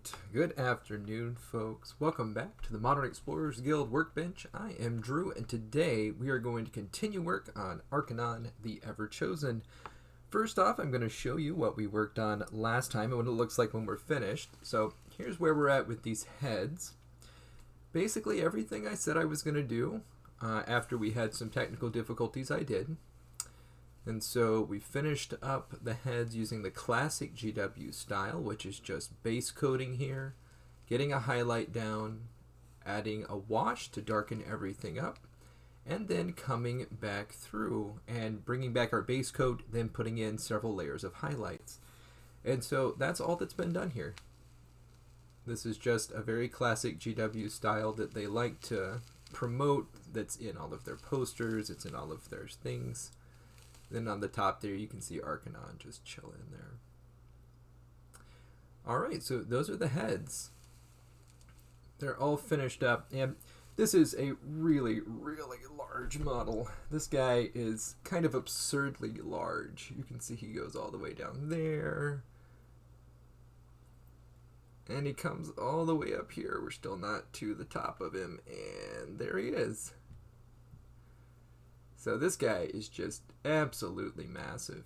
Alright, good afternoon folks. Welcome back to the Modern Explorers Guild Workbench. I am Drew, and today we are going to continue work on Archaon, the Everchosen. First off, I'm going to show you what we worked on last time and what it looks like when we're finished. So here's where we're at with these heads. Basically everything I said I was going to do after we had some technical difficulties, I did. And so we finished up the heads using the classic GW style, which is just base coating here, getting a highlight down, adding a wash to darken everything up, and then coming back through and bringing back our base coat, then putting in several layers of highlights. And so that's all that's been done here. This is just a very classic GW style that they like to promote, that's in all of their posters, it's in all of their things. Then on the top there, you can see Archaon just chilling there. Alright, so those are the heads. They're all finished up, and this is a really, really large model. This guy is kind of absurdly large. You can see he goes all the way down there. And he comes all the way up here. We're still not to the top of him, and there he is. So this guy is just absolutely massive.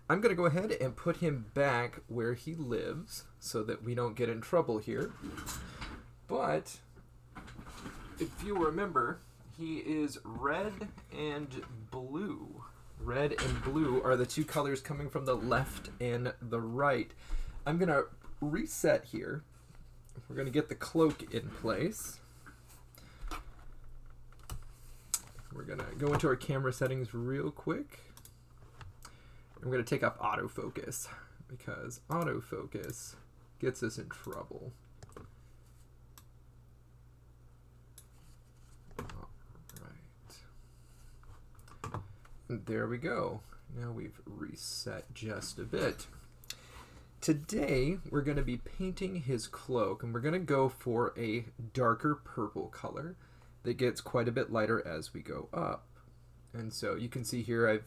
I'm going to go ahead and put him back where he lives so that we don't get in trouble here. But if you remember, he is red and blue. Red and blue are the two colors coming from the left and the right. I'm going to reset here. We're going to get the cloak in place. We're going to go into our camera settings real quick. I'm going to take off autofocus because autofocus gets us in trouble. All right. And there we go. Now we've reset just a bit. Today we're going to be painting his cloak, and we're going to go for a darker purple color that gets quite a bit lighter as we go up. And so you can see here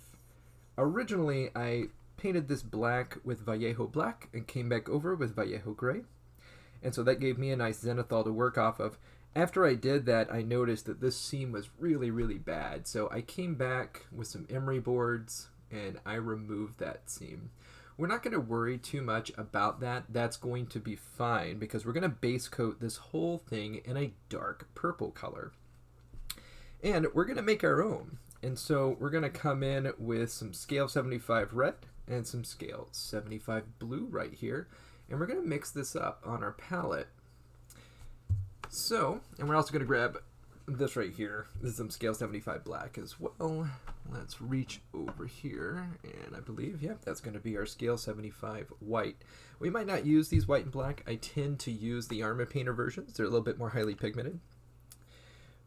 originally I painted this black with Vallejo black and came back over with Vallejo gray. And so that gave me a nice zenithal to work off of. After I did that, I noticed that this seam was really, really bad. So I came back with some emery boards and I removed that seam. We're not going to worry too much about that. That's going to be fine because we're going to base coat this whole thing in a dark purple color. And we're going to make our own. And so we're going to come in with some scale 75 red and some scale 75 blue right here. And we're going to mix this up on our palette. So, and we're also going to grab this right here. This is some scale 75 black as well. Let's reach over here. And I believe, yeah, that's going to be our scale 75 white. We might not use these white and black. I tend to use the Armor Painter versions. They're a little bit more highly pigmented.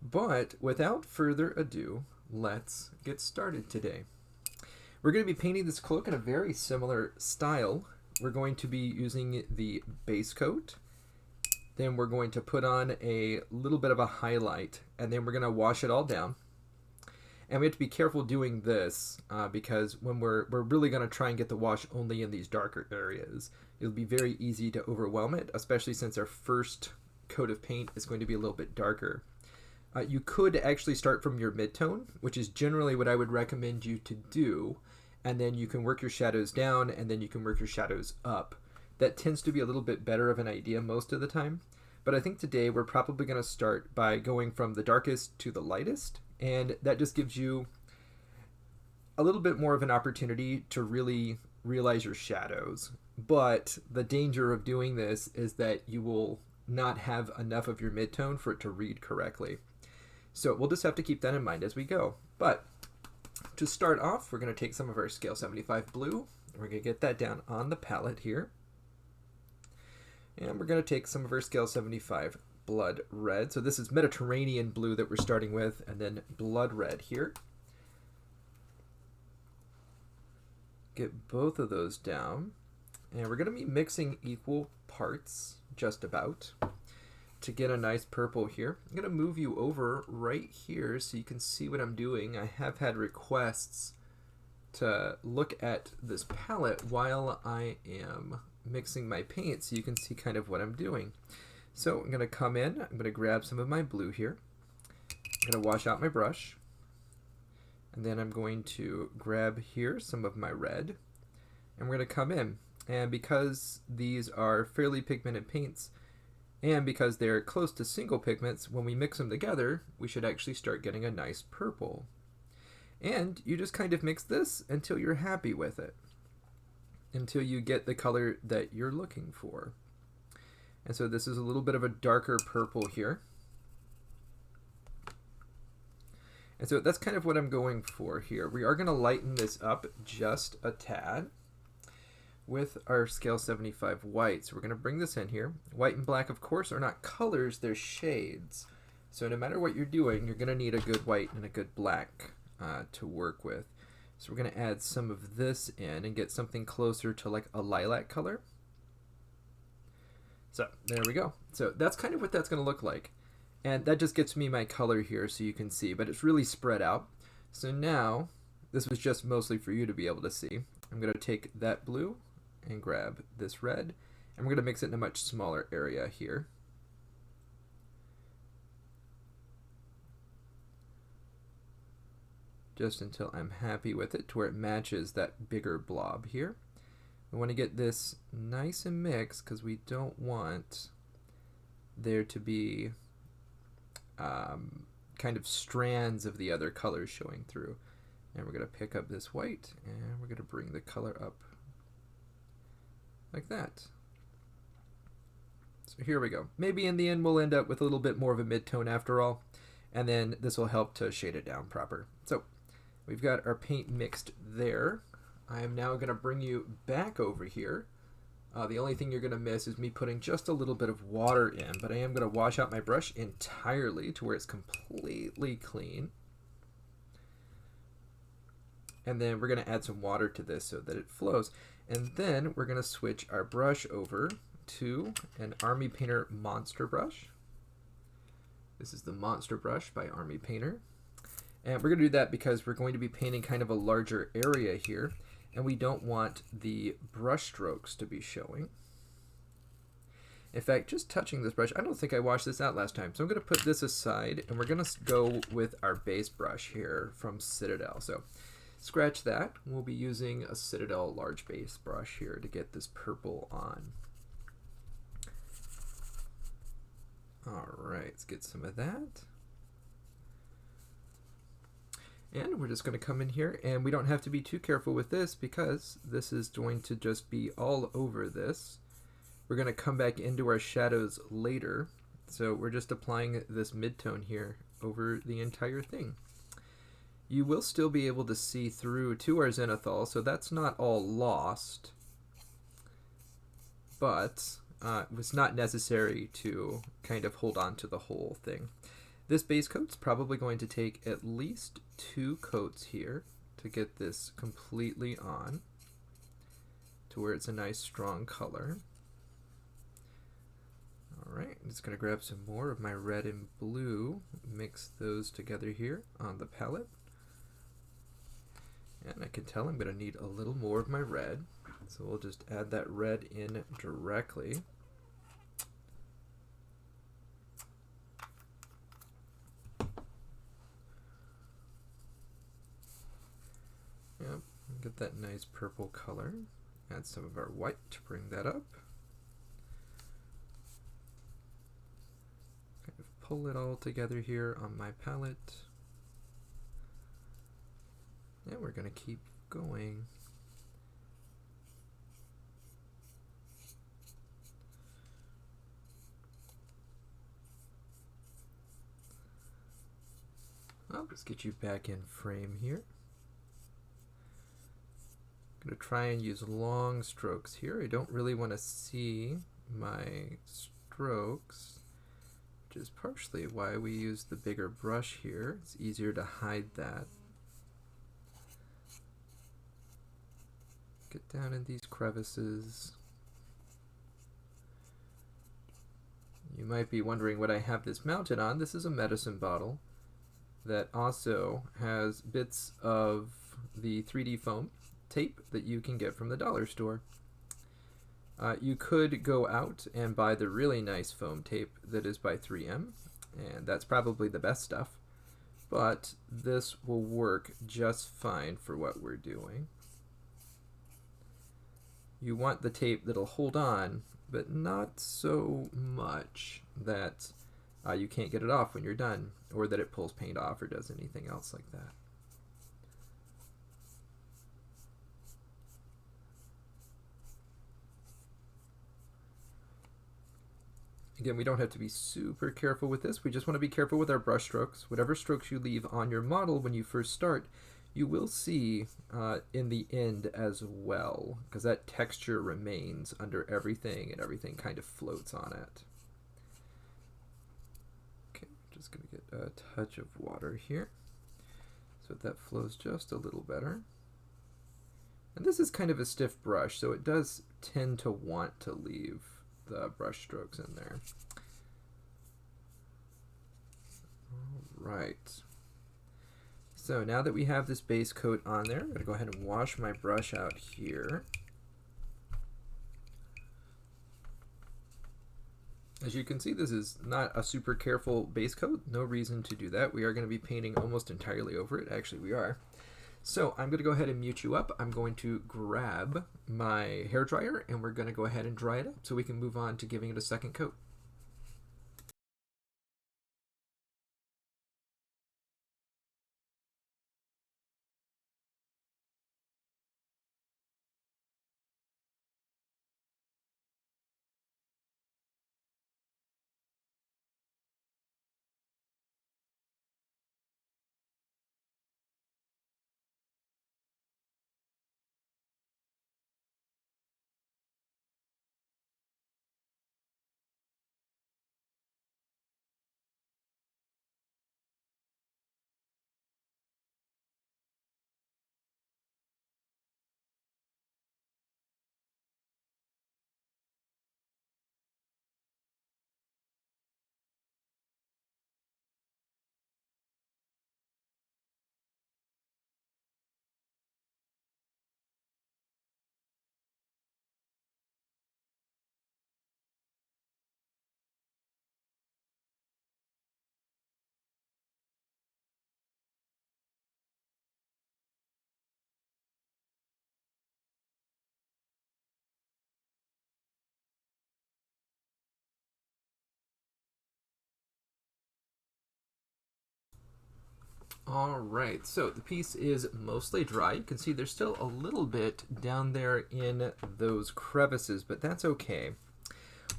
But without further ado, let's get started today. We're going to be painting this cloak in a very similar style. We're going to be using the base coat. Then we're going to put on a little bit of a highlight, and then we're going to wash it all down. And we have to be careful doing this because when we're really going to try and get the wash only in these darker areas. It'll be very easy to overwhelm it, especially since our first coat of paint is going to be a little bit darker. You could actually start from your midtone, which is generally what I would recommend you to do, and then you can work your shadows down, and then you can work your shadows up. That tends to be a little bit better of an idea most of the time, but I think today we're probably going to start by going from the darkest to the lightest, and that just gives you a little bit more of an opportunity to really realize your shadows. But the danger of doing this is that you will not have enough of your midtone for it to read correctly. So we'll just have to keep that in mind as we go. But to start off, we're going to take some of our scale 75 blue, and we're going to get that down on the palette here. And we're going to take some of our scale 75 blood red. So this is Mediterranean blue that we're starting with, and then blood red here. Get both of those down. And we're going to be mixing equal parts, just about, to get a nice purple here. I'm going to move you over right here so you can see what I'm doing. I have had requests to look at this palette while I am mixing my paint so you can see kind of what I'm doing. So I'm going to come in, I'm going to grab some of my blue here. I'm going to wash out my brush. And then I'm going to grab here some of my red. And we're going to come in. And because these are fairly pigmented paints, and because they're close to single pigments, when we mix them together, we should actually start getting a nice purple. And you just kind of mix this until you're happy with it, until you get the color that you're looking for. And so this is a little bit of a darker purple here. And so that's kind of what I'm going for here. We are going to lighten this up just a tad with our scale 75 white. So we're going to bring this in here. White and black, of course, are not colors, they're shades. So no matter what you're doing, you're going to need a good white and a good black to work with. So we're going to add some of this in and get something closer to like a lilac color. So there we go. So that's kind of what that's going to look like. And that just gets me my color here so you can see, but it's really spread out. So now, this was just mostly for you to be able to see. I'm going to take that blue and grab this red, and we're going to mix it in a much smaller area here. Just until I'm happy with it to where it matches that bigger blob here. We want to get this nice and mixed because we don't want there to be kind of strands of the other colors showing through. And we're going to pick up this white and we're going to bring the color up like that. So here we go. Maybe in the end we'll end up with a little bit more of a mid-tone after all, and then this will help to shade it down proper. So we've got our paint mixed there. I am now going to bring you back over here. The only thing you're going to miss is me putting just a little bit of water in, but I am going to wash out my brush entirely to where it's completely clean. And then we're going to add some water to this so that it flows. And then we're going to switch our brush over to an Army Painter Monster brush. This is the Monster brush by Army Painter. And we're going to do that because we're going to be painting kind of a larger area here, and we don't want the brush strokes to be showing. In fact, just touching this brush, I don't think I washed this out last time, so I'm going to put this aside, and we're going to go with our base brush here from Citadel. So scratch that. We'll be using a Citadel large base brush here to get this purple on. All right, let's get some of that. And we're just going to come in here, and we don't have to be too careful with this because this is going to just be all over this. We're going to come back into our shadows later, so we're just applying this mid-tone here over the entire thing. You will still be able to see through to our zenithal, so that's not all lost, but it's not necessary to kind of hold on to the whole thing. This base coat's probably going to take at least 2 coats here to get this completely on to where it's a nice strong color. Alright, I'm just going to grab some more of my red and blue, mix those together here on the palette. And I can tell I'm going to need a little more of my red, so we'll just add that red in directly. Yep, get that nice purple color. Add some of our white to bring that up. Kind of pull it all together here on my palette. And we're going to keep going. I'll just get you back in frame here. I'm going to try and use long strokes here. I don't really want to see my strokes, which is partially why we use the bigger brush here. It's easier to hide that. Get down in these crevices. You might be wondering what I have this mounted on. This is a medicine bottle that also has bits of the 3D foam tape that you can get from the dollar store. You could go out and buy the really nice foam tape that is by 3M, and that's probably the best stuff, but this will work just fine for what we're doing. You want the tape that'll hold on, but not so much that you can't get it off when you're done, or that it pulls paint off or does anything else like that. Again, we don't have to be super careful with this. We just want to be careful with our brush strokes. Whatever strokes you leave on your model when you first start, you will see in the end as well, because that texture remains under everything and everything kind of floats on it. Okay, just going to get a touch of water here so that flows just a little better. And this is kind of a stiff brush, so it does tend to want to leave the brush strokes in there. All right. So now that we have this base coat on there, I'm going to go ahead and wash my brush out here. As you can see, this is not a super careful base coat. No reason to do that. We are going to be painting almost entirely over it. Actually, we are. So I'm going to go ahead and mute you up. I'm going to grab my hairdryer and we're going to go ahead and dry it up so we can move on to giving it a second coat. All right, so the piece is mostly dry. You can see there's still a little bit down there in those crevices, but that's okay.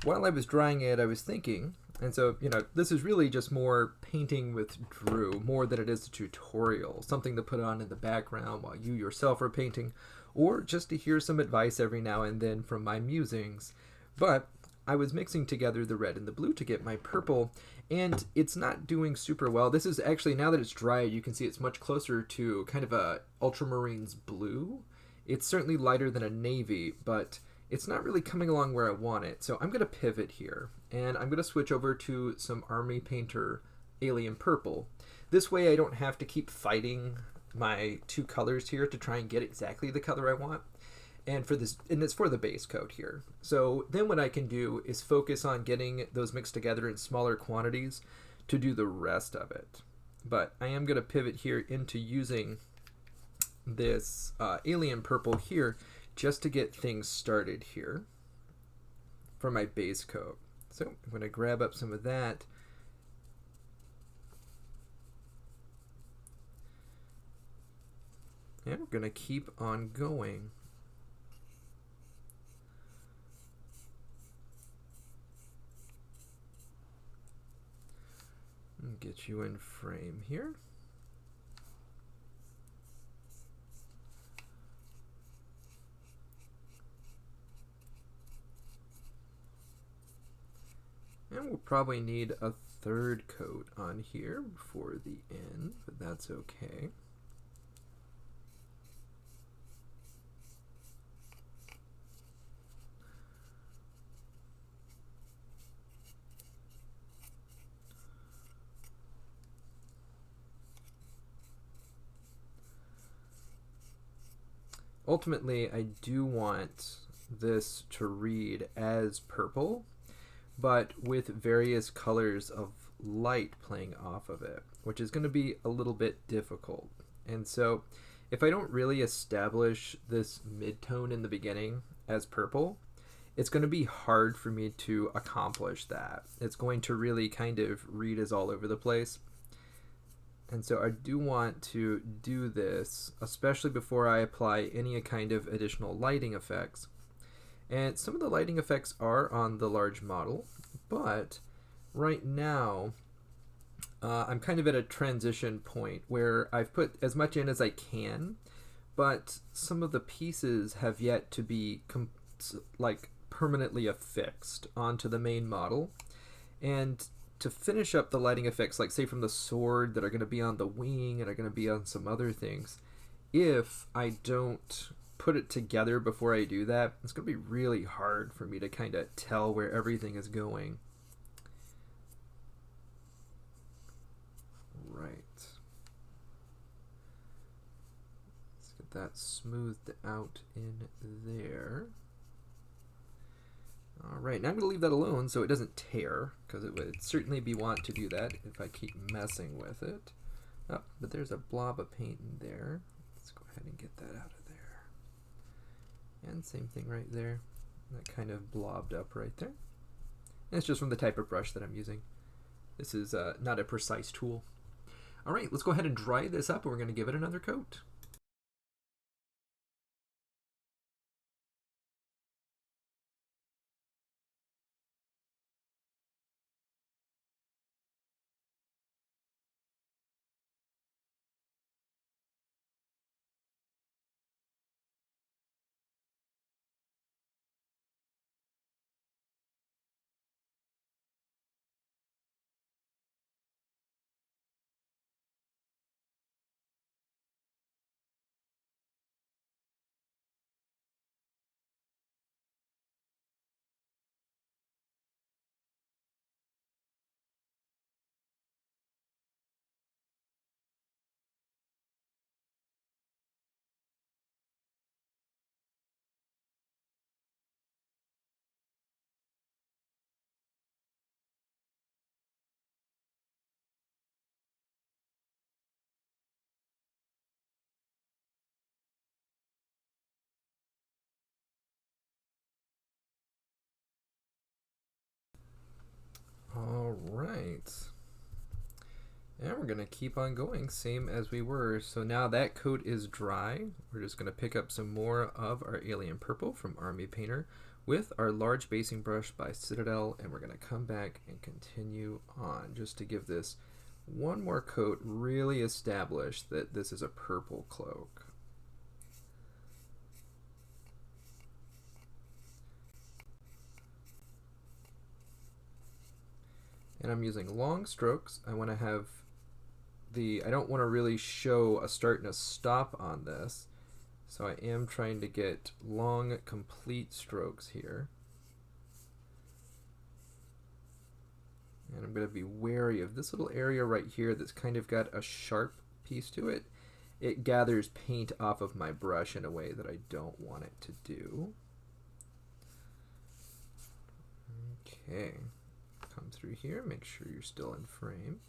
While I was drying it, I was thinking, and so, you know, this is really just more painting with Drew, more than it is a tutorial, something to put on in the background while you yourself are painting, or just to hear some advice every now and then from my musings. But I was mixing together the red and the blue to get my purple, and it's not doing super well. This is actually, now that it's dry, you can see it's much closer to kind of a ultramarines blue. It's certainly lighter than a navy, but it's not really coming along where I want it. So I'm going to pivot here, and I'm going to switch over to some Army Painter Alien Purple. This way I don't have to keep fighting my two colors here to try and get exactly the color I want. And for this, and it's for the base coat here. So then what I can do is focus on getting those mixed together in smaller quantities to do the rest of it. But I am going to pivot here into using this Alien Purple here just to get things started here for my base coat. So I'm going to grab up some of that. And we're going to keep on going. Get you in frame here. And we'll probably need a third coat on here before the end, but that's okay. Ultimately, I do want this to read as purple, but with various colors of light playing off of it, which is going to be a little bit difficult. And so if I don't really establish this mid-tone in the beginning as purple, it's going to be hard for me to accomplish that. It's going to really kind of read as all over the place. And so I do want to do this, especially before I apply any kind of additional lighting effects. And some of the lighting effects are on the large model, but right now I'm kind of at a transition point where I've put as much in as I can, but some of the pieces have yet to be permanently affixed onto the main model. And to finish up the lighting effects, like say from the sword that are going to be on the wing and are going to be on some other things, if I don't put it together before I do that, it's going to be really hard for me to kind of tell where everything is going. Right. Let's get that smoothed out in there. Alright, now I'm going to leave that alone so it doesn't tear, because it would certainly be want to do that if I keep messing with it. Oh, but there's a blob of paint in there. Let's go ahead and get that out of there. And same thing right there. That kind of blobbed up right there. And it's just from the type of brush that I'm using. This is not a precise tool. Alright, let's go ahead and dry this up and we're going to give it another coat. Alright. And we're going to keep on going, same as we were. So now that coat is dry. We're just going to pick up some more of our alien purple from Army Painter with our large basing brush by Citadel, and we're going to come back and continue on just to give this one more coat, really establish that this is a purple cloak. And I'm using long strokes. I want to have I don't want to really show a start and a stop on this, so I am trying to get long, complete strokes here. And I'm going to be wary of this little area right here that's kind of got a sharp piece to it. It gathers paint off of my brush in a way that I don't want it to do. Okay. Come through here, make sure you're still in frame.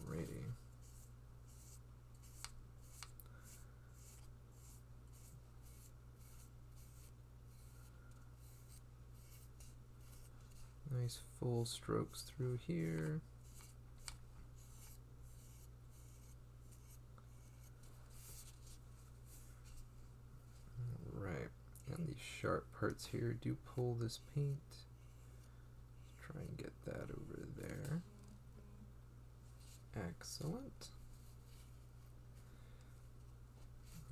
Alrighty. Nice full strokes through here. And these sharp parts here do pull this paint. Let's try and get that over there. Excellent.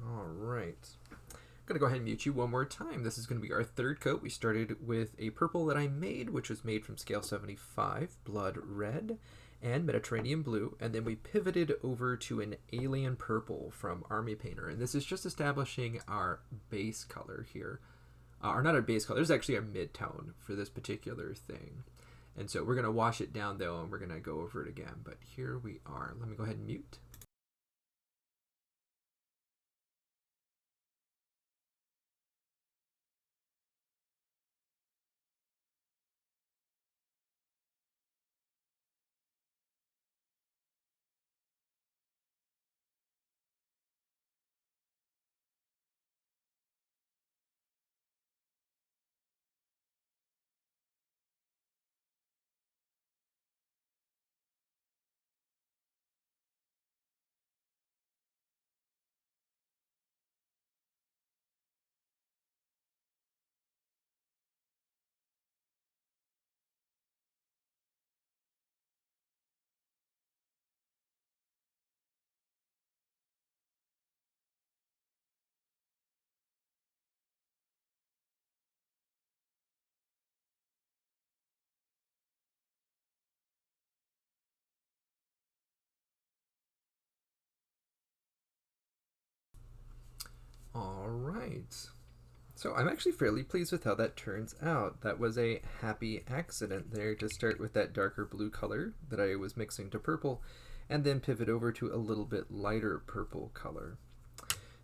Alright. I'm going to go ahead and mute you one more time. This is going to be our third coat. We started with a purple that I made, which was made from scale 75, blood red, and Mediterranean blue, and then we pivoted over to an alien purple from Army Painter, and this is just establishing our base color here. Or not our base color, this is actually our mid-tone for this particular thing. And so we're going to wash it down though, and we're going to go over it again. But here we are. Let me go ahead and mute. All right. So I'm actually fairly pleased with how that turns out. That was a happy accident there to start with that darker blue color that I was mixing to purple, and then pivot over to a little bit lighter purple color.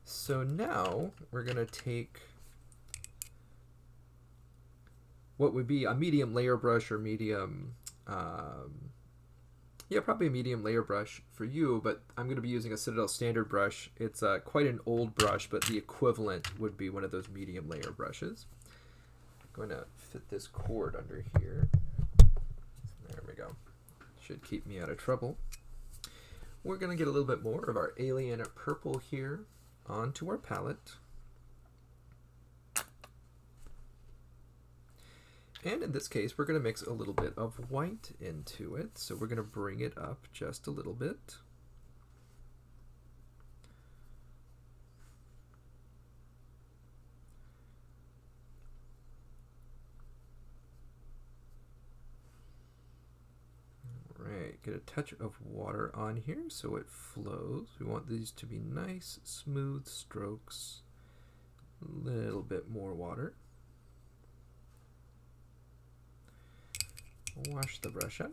So now we're going to take what would be a medium layer brush or medium, probably a medium layer brush for you, but I'm going to be using a Citadel standard brush. It's quite an old brush, but the equivalent would be one of those medium layer brushes. I'm going to fit this cord under here. There we go. Should keep me out of trouble. We're going to get a little bit more of our alien purple here onto our palette. And in this case, we're going to mix a little bit of white into it. So we're going to bring it up just a little bit. All right, get a touch of water on here so it flows. We want these to be nice, smooth strokes. A little bit more water. Wash the brush out.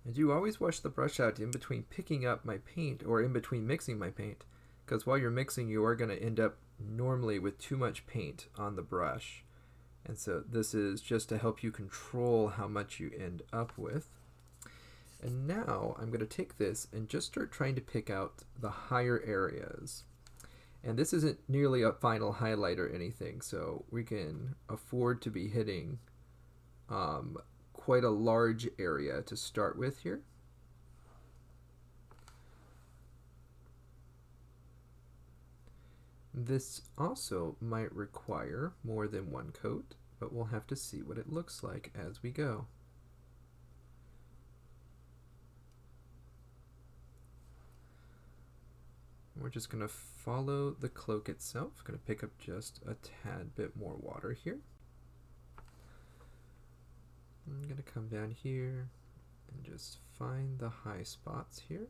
I do always wash the brush out in between picking up my paint or in between mixing my paint, because while you're mixing you are going to end up normally with too much paint on the brush, and so this is just to help you control how much you end up with. And now I'm going to take this and just start trying to pick out the higher areas. And this isn't nearly a final highlight or anything, so we can afford to be hitting quite a large area to start with here. This also might require more than one coat, but we'll have to see what it looks like as we go. We're just going to follow the cloak itself. Going to pick up just a tad bit more water here. I'm going to come down here and just find the high spots here.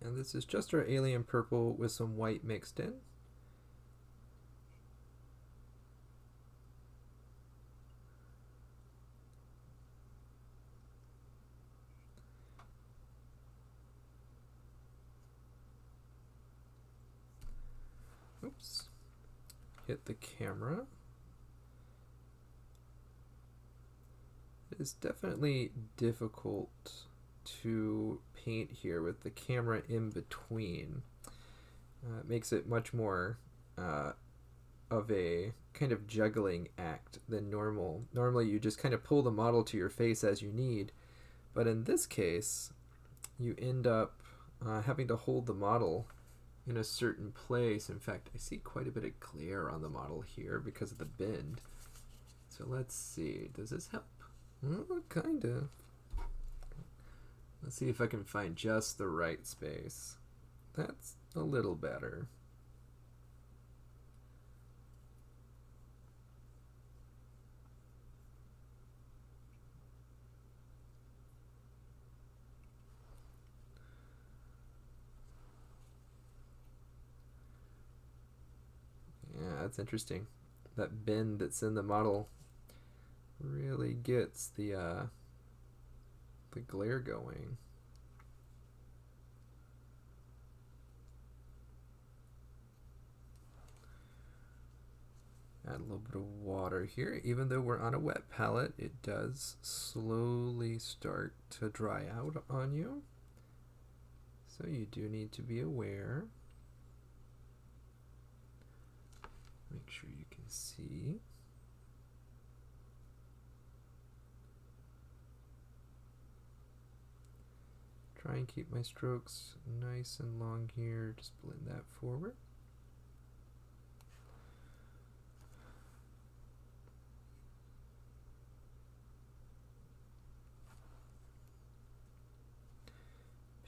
And this is just our alien purple with some white mixed in. Oops. Hit the camera. It is definitely difficult to paint here with the camera in between. It makes it much more of a kind of juggling act than normal. Normally you just kind of pull the model to your face as you need, but in this case you end up having to hold the model in a certain place. In fact, I see quite a bit of glare on the model here because of the bend. So let's see, does this help? Kind of. Let's see if I can find just the right space. That's a little better. that's interesting. That bend that's in the model really gets the glare going. Add a little bit of water here. Even though we're on a wet palette, it does slowly start to dry out on you. So you do need to be aware. Make sure you can see. Try and keep my strokes nice and long here. Just blend that forward.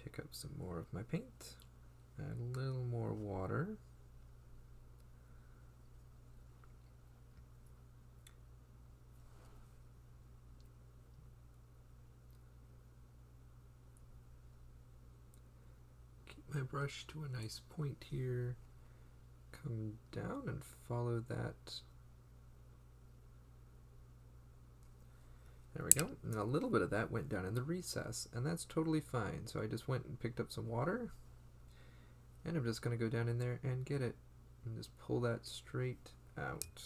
Pick up some more of my paint. Add a little more water. My brush to a nice point here, come down and follow that. There we go. And a little bit of that went down in the recess, and that's totally fine. So I just went and picked up some water, and I'm just going to go down in there and get it and just pull that straight out.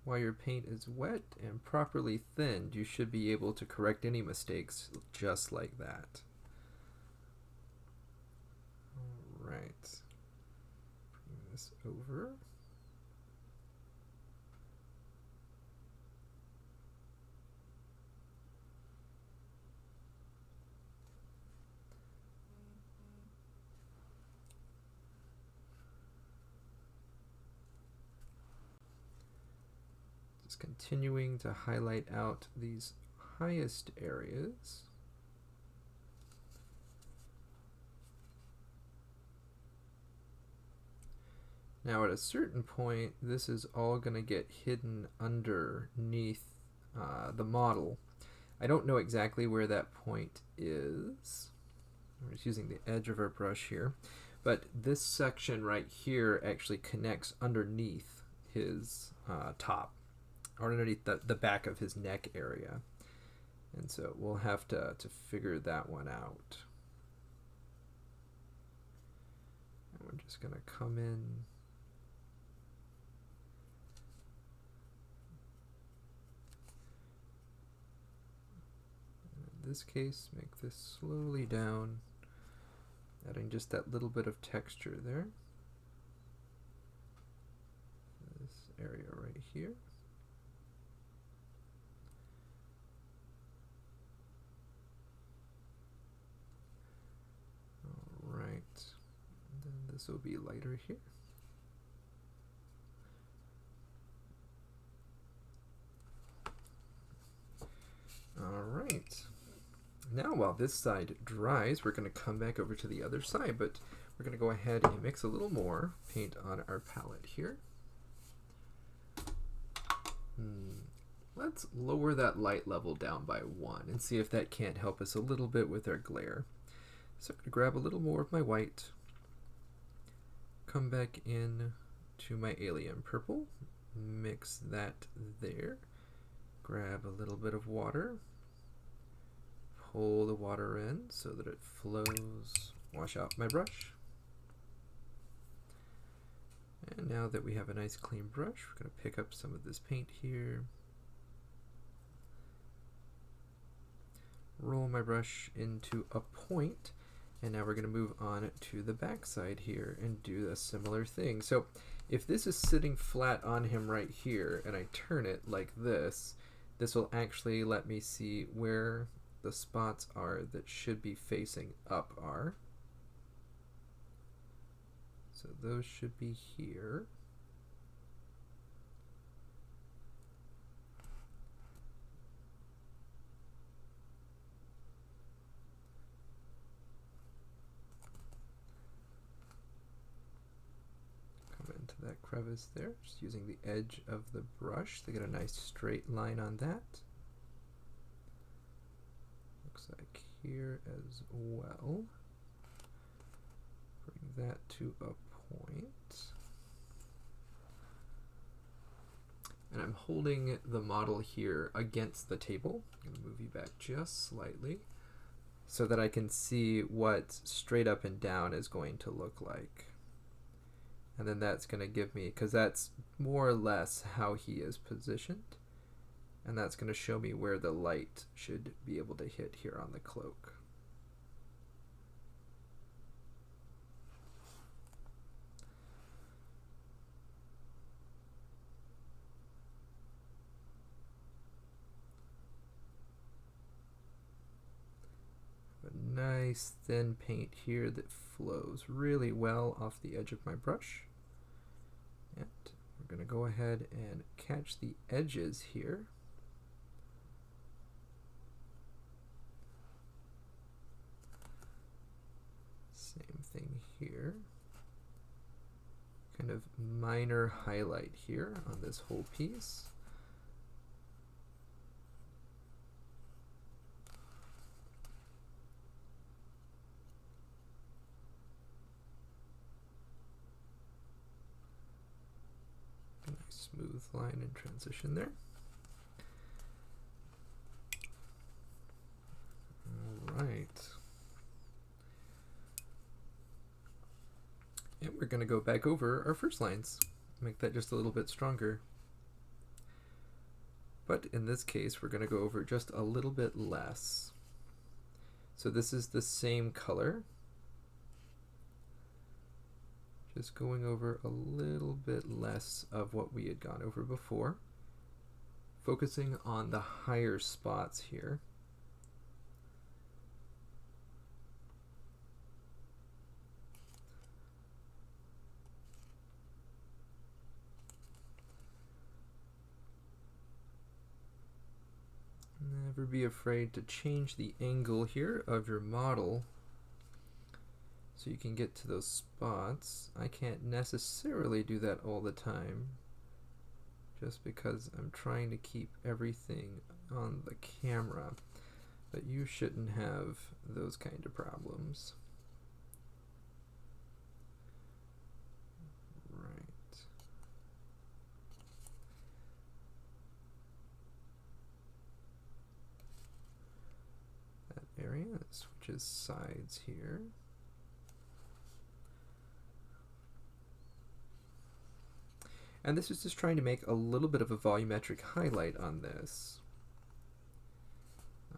While your paint is wet and properly thinned, you should be able to correct any mistakes just like that. Right, bring this over. Just continuing to highlight out these highest areas. Now at a certain point, this is all going to get hidden underneath the model. I don't know exactly where that point is. I'm just using the edge of our brush here. But this section right here actually connects underneath his top, or underneath the back of his neck area. And so we'll have to figure that one out. And we're just going to come in. In this case, make this slowly down, adding just that little bit of texture there. This area right here. All right, then this will be lighter here. All right. Now while this side dries, we're going to come back over to the other side, but we're going to go ahead and mix a little more paint on our palette here. Let's lower that light level down by 1 and see if that can't help us a little bit with our glare. So I'm going to grab a little more of my white, come back in to my alien purple, mix that there, grab a little bit of water, pull the water in so that it flows, wash out my brush. And now that we have a nice clean brush, we're going to pick up some of this paint here, roll my brush into a point, and now we're going to move on to the back side here and do a similar thing. So if this is sitting flat on him right here and I turn it like this, this will actually let me see where the spots are that should be facing up are. So those should be here. Come into that crevice there, just using the edge of the brush to get a nice straight line on that. Looks like here as well. Bring that to a point. And I'm holding the model here against the table. I'm going to move you back just slightly so that I can see what straight up and down is going to look like. And then that's going to give me, because that's more or less how he is positioned. And that's going to show me where the light should be able to hit here on the cloak. A nice thin paint here that flows really well off the edge of my brush. And we're going to go ahead and catch the edges here. Same thing here. Kind of minor highlight here on this whole piece. A nice smooth line and transition there. All right. And we're going to go back over our first lines, make that just a little bit stronger. But in this case, we're going to go over just a little bit less. So this is the same color, just going over a little bit less of what we had gone over before, focusing on the higher spots here. Never be afraid to change the angle here of your model so you can get to those spots. I can't necessarily do that all the time just because I'm trying to keep everything on the camera, but you shouldn't have those kind of problems. Area, it switches sides here. And this is just trying to make a little bit of a volumetric highlight on this.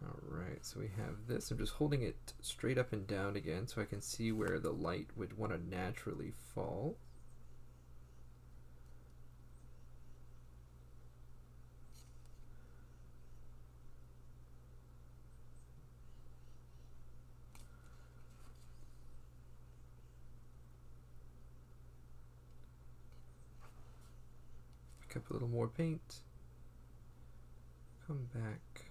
Alright, so we have this. I'm just holding it straight up and down again so I can see where the light would want to naturally fall. Up a little more paint, come back,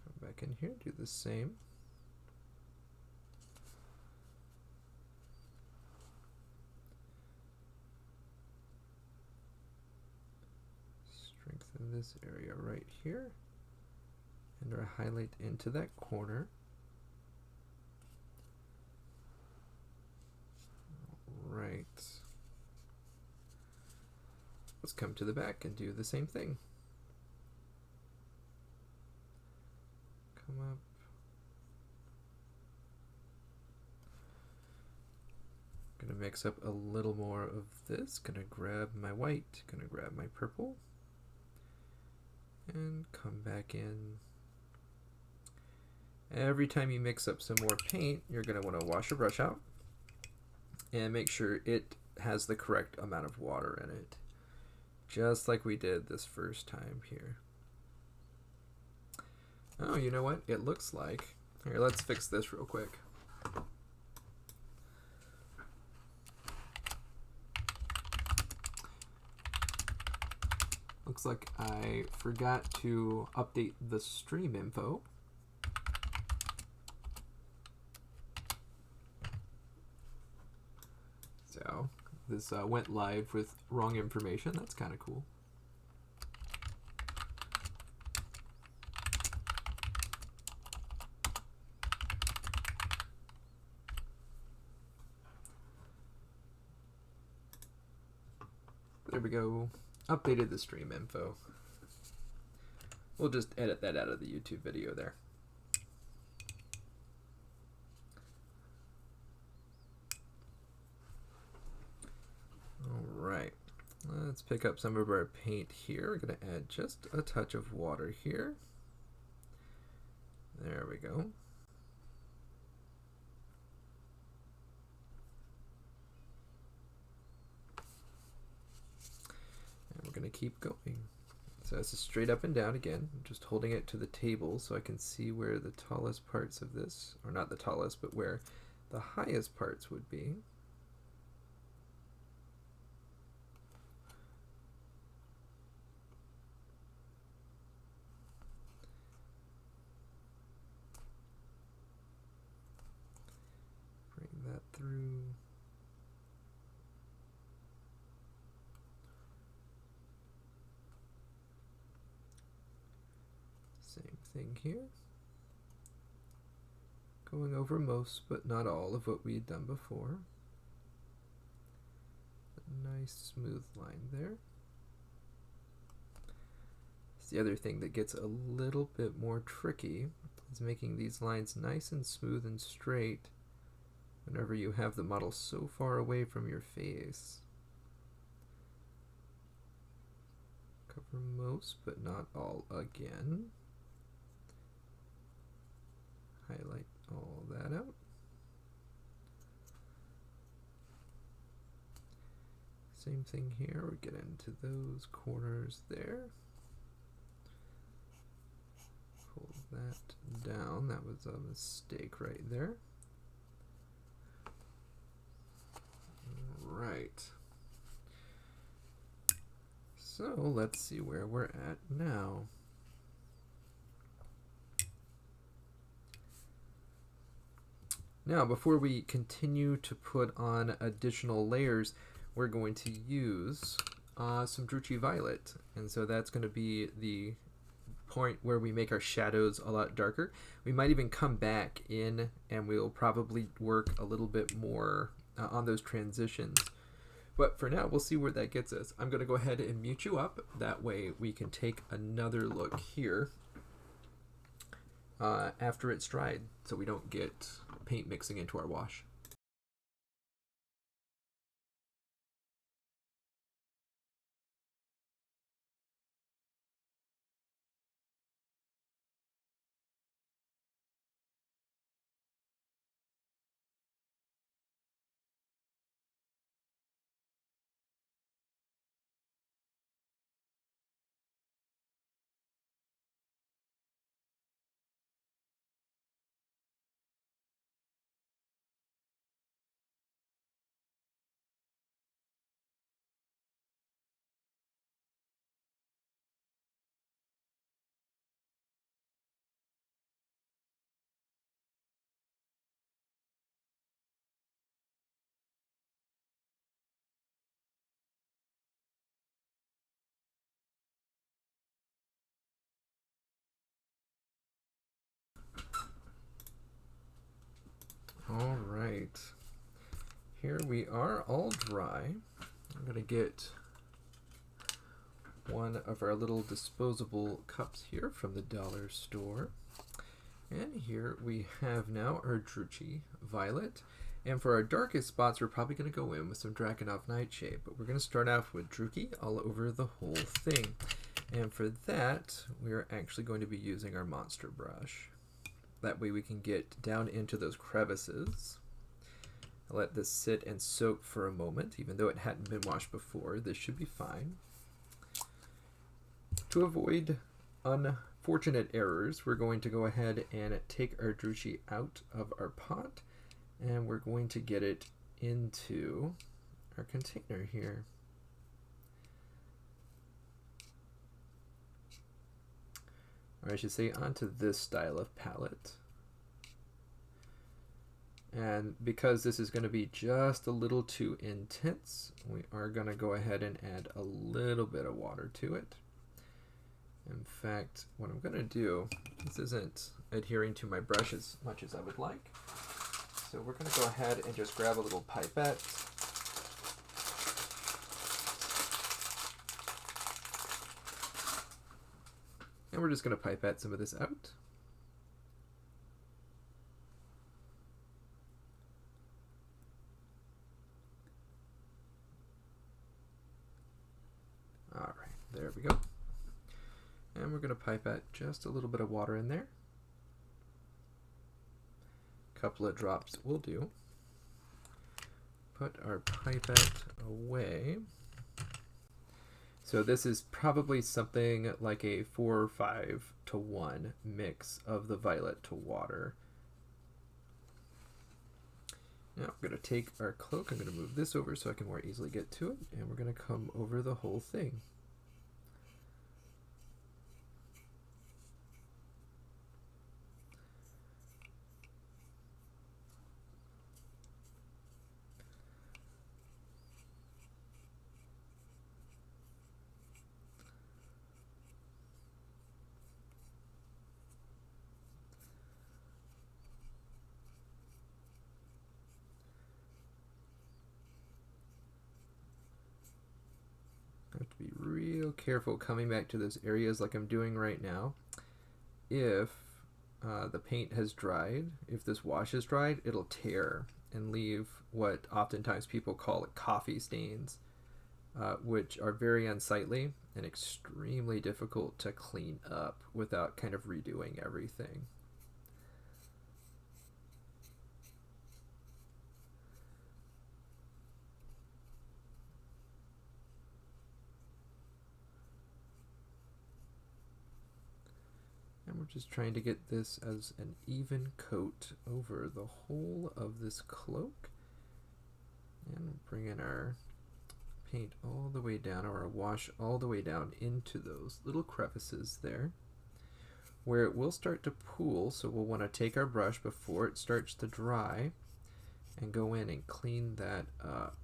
come back in here, do the same. Strengthen this area right here and our highlight into that corner. Right. Let's come to the back and do the same thing. Come up. Gonna mix up a little more of this. Gonna grab my white, gonna grab my purple, and come back in. Every time you mix up some more paint, you're gonna want to wash your brush out and make sure it has the correct amount of water in it, just like we did this first time here. Oh, you know what? It looks like, here, let's fix this real quick. Looks like I forgot to update the stream info. So this went live with wrong information. That's kind of cool. There we go. Updated the stream info. We'll just edit that out of the YouTube video there. All right. Let's pick up some of our paint here. We're going to add just a touch of water here. There we go. And we're going to keep going. So this is straight up and down again. I'm just holding it to the table so I can see where the tallest parts of this, or not the tallest, but where the highest parts would be. Bring that through. Same thing here. Going over most, but not all of what we had done before. A nice smooth line there. The other thing that gets a little bit more tricky is making these lines nice and smooth and straight whenever you have the model so far away from your face. Cover most, but not all again. Highlight all that out. Same thing here, we get into those corners there. Pull that down, that was a mistake right there. Right. So let's see where we're at now. Now, before we continue to put on additional layers, we're going to use some Druchii Violet. And so that's going to be the point where we make our shadows a lot darker. We might even come back in and we'll probably work a little bit more on those transitions. But for now, we'll see where that gets us. I'm going to go ahead and mute you up. That way we can take another look here after it's dried, so we don't get paint mixing into our wash. All right, here we are all dry. I'm gonna get one of our little disposable cups here from the dollar store. And here we have now our Druchii Violet. And for our darkest spots, we're probably going to go in with some Drakenov Nightshade. But we're going to start off with Druchii all over the whole thing. And for that, we're actually going to be using our monster brush. That way we can get down into those crevices. I'll let this sit and soak for a moment. Even though it hadn't been washed before, this should be fine. To avoid unfortunate errors, we're going to go ahead and take our Druchii out of our pot, and we're going to get it into our container here. Or I should say onto this style of palette. And because this is going to be just a little too intense, we are going to go ahead and add a little bit of water to it. In fact, what I'm going to do, this isn't adhering to my brush as much as I would like. So we're going to go ahead and just grab a little pipette. And we're just going to pipette some of this out. All right, there we go. And we're going to pipette just a little bit of water in there. A couple of drops will do. Put our pipette away. So this is probably something like a 4 or 5 to 1 mix of the violet to water. Now we're going to take our cloak. I'm going to move this over so I can more easily get to it. And we're going to come over the whole thing. Have to be real careful coming back to those areas like I'm doing right now. If the paint has dried, if this wash is dried, it'll tear and leave what oftentimes people call coffee stains, which are very unsightly and extremely difficult to clean up without kind of redoing everything. And we're just trying to get this as an even coat over the whole of this cloak. And bring in our paint all the way down, or our wash all the way down into those little crevices there, where it will start to pool. So we'll want to take our brush before it starts to dry and go in and clean that up.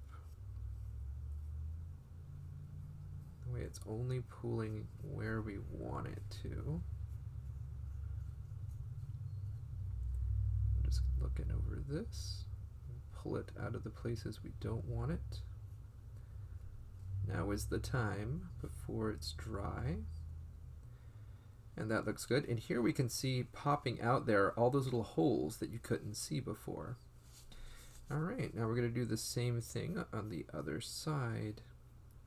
That way it's only pooling where we want it to. Just looking over this, pull it out of the places we don't want it. Now is the time before it's dry. And that looks good. And here we can see popping out there all those little holes that you couldn't see before. All right, now we're going to do the same thing on the other side.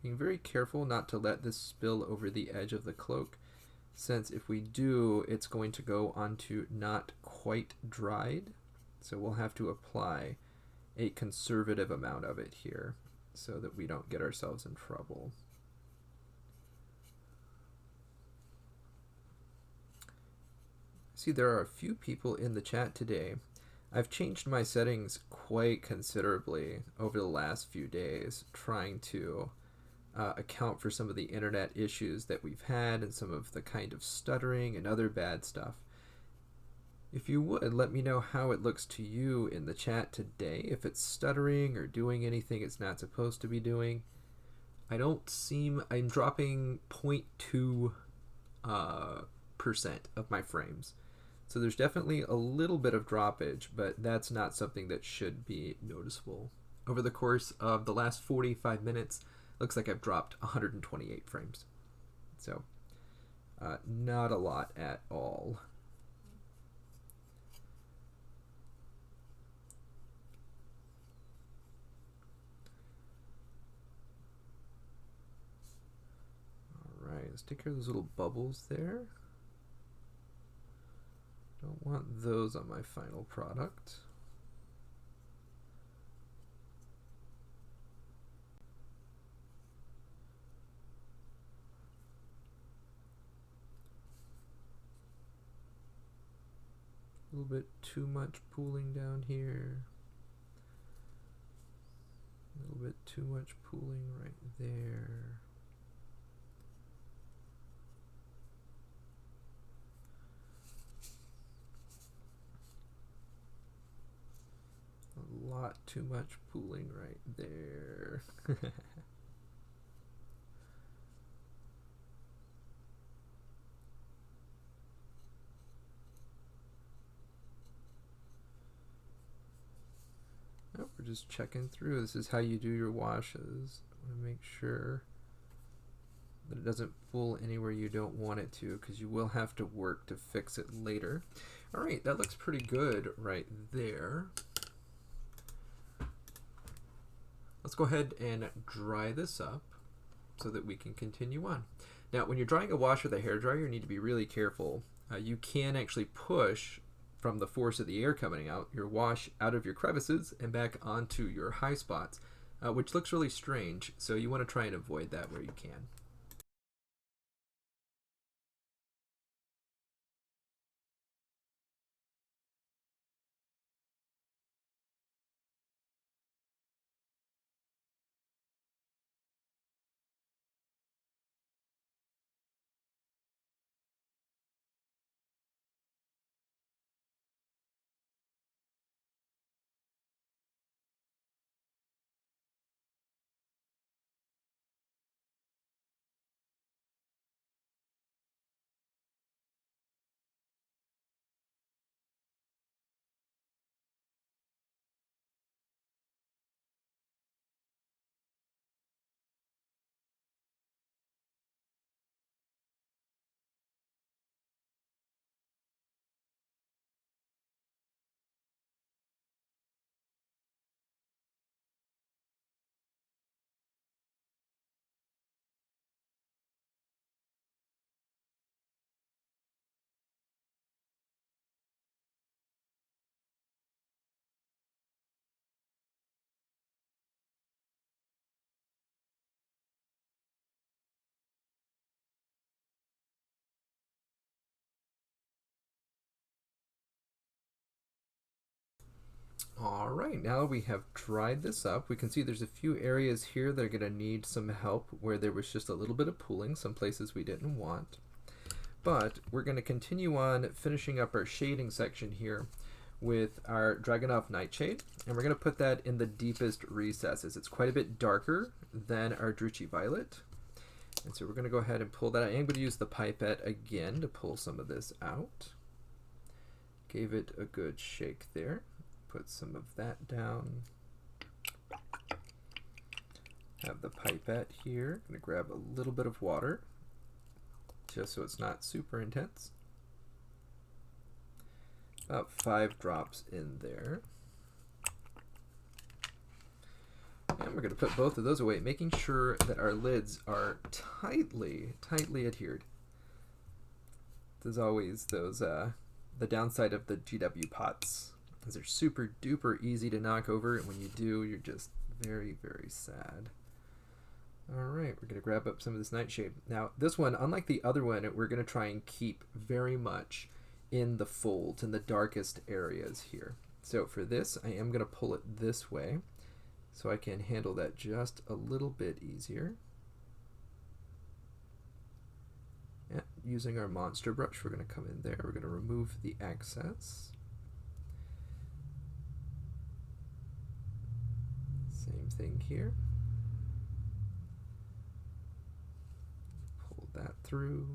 Being very careful not to let this spill over the edge of the cloak, since if we do, it's going to go onto not quite dried. So we'll have to apply a conservative amount of it here so that we don't get ourselves in trouble. See, there are a few people in the chat today. I've changed my settings quite considerably over the last few days, trying to account for some of the internet issues that we've had and some of the kind of stuttering and other bad stuff. If you would, let me know how it looks to you in the chat today, if it's stuttering or doing anything it's not supposed to be doing. I'm dropping 0.2% of my frames. So there's definitely a little bit of droppage, but that's not something that should be noticeable. Over the course of the last 45 minutes, looks like I've dropped 128 frames. So not a lot at all. All right, let's take care of those little bubbles there. Don't want those on my final product. A little bit too much pooling down here. A little bit too much pooling right there. A lot too much pooling right there. Oh, we're just checking through. This is how you do your washes. I want to make sure that it doesn't pull anywhere you don't want it to, because you will have to work to fix it later. All right, that looks pretty good right there. Let's go ahead and dry this up so that we can continue on. Now, when you're drying a wash with a hairdryer, you need to be really careful. You can actually push from the force of the air coming out your wash out of your crevices and back onto your high spots, which looks really strange, so you want to try and avoid that where you can. All right, now we have dried this up. We can see there's a few areas here that are going to need some help where there was just a little bit of pooling, some places we didn't want. But we're going to continue on finishing up our shading section here with our Dragonov Nightshade, and we're going to put that in the deepest recesses. It's quite a bit darker than our Druchii Violet, and so we're going to go ahead and pull that out. I'm going to use the pipette again to pull some of this out. Gave it a good shake there. Put some of that down. Have the pipette here. I'm going to grab a little bit of water just so it's not super intense. About 5 drops in there. And we're going to put both of those away, making sure that our lids are tightly adhered. There's always those the downside of the GW pots, because they're super duper easy to knock over, and when you do, you're just very, very sad. All right, we're going to grab up some of this Nightshade. Now, this one, unlike the other one, we're going to try and keep very much in the folds, in the darkest areas here. So for this, I am going to pull it this way so I can handle that just a little bit easier. Yeah, using our monster brush, we're going to come in there. We're going to remove the excess. Same thing here. Pull that through.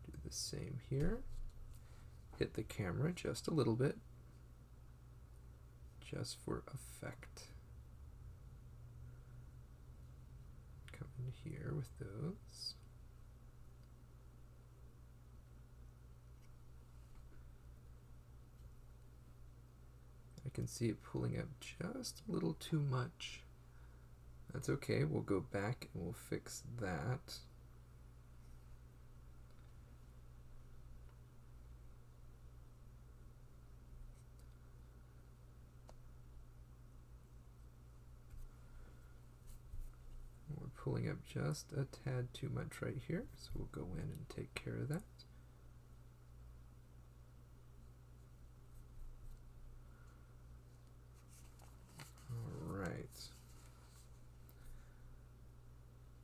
Do the same here. Hit the camera just a little bit, just for effect. Come in here with those. I can see it pulling up just a little too much. That's okay, we'll go back and we'll fix that. We're pulling up just a tad too much right here, so we'll go in and take care of that.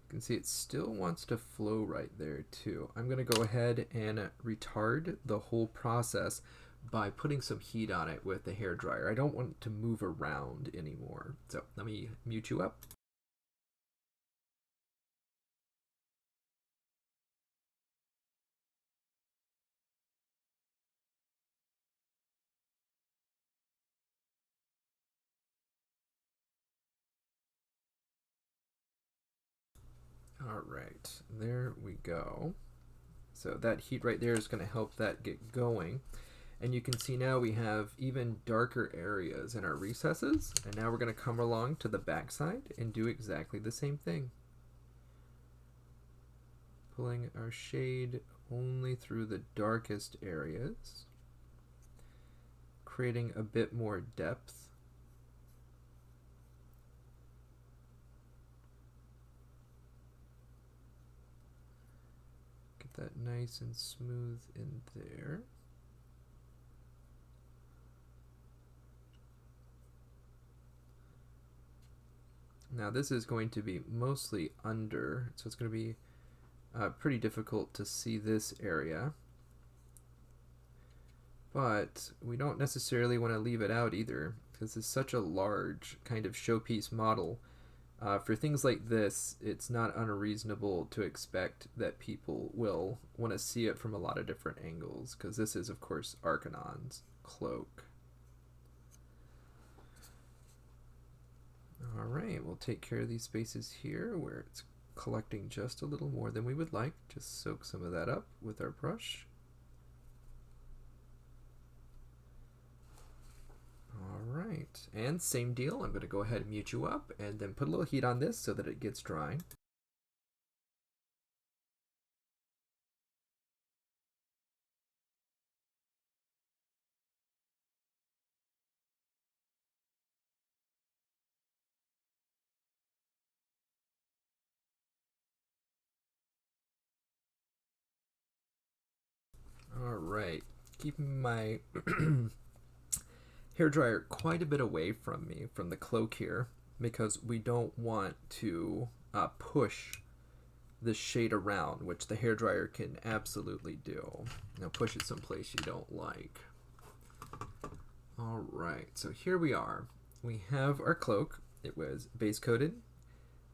You can see it still wants to flow right there too. I'm going to go ahead and retard the whole process by putting some heat on it with the hairdryer. I don't want it to move around anymore. So let me mute you up. right, there we go. So that heat right there is going to help that get going. And you can see now we have even darker areas in our recesses. And now we're going to come along to the backside and do exactly the same thing. Pulling our shade only through the darkest areas, creating a bit more depth. Get that nice and smooth in there. Now this is going to be mostly under, so it's going to be pretty difficult to see this area. But we don't necessarily want to leave it out either, because it's such a large kind of showpiece model. For things like this, it's not unreasonable to expect that people will want to see it from a lot of different angles, because this is, of course, Archaon's Cloak. Alright, we'll take care of these spaces here where it's collecting just a little more than we would like. Just soak some of that up with our brush. Alright, and same deal, I'm going to go ahead and mute you up and then put a little heat on this so that it gets drying. Alright, keeping my hairdryer quite a bit away from me, from the cloak here, because we don't want to push the shade around, which the hairdryer can absolutely do. Now push it someplace you don't like. Alright, so here we are. We have our cloak. It was base coated.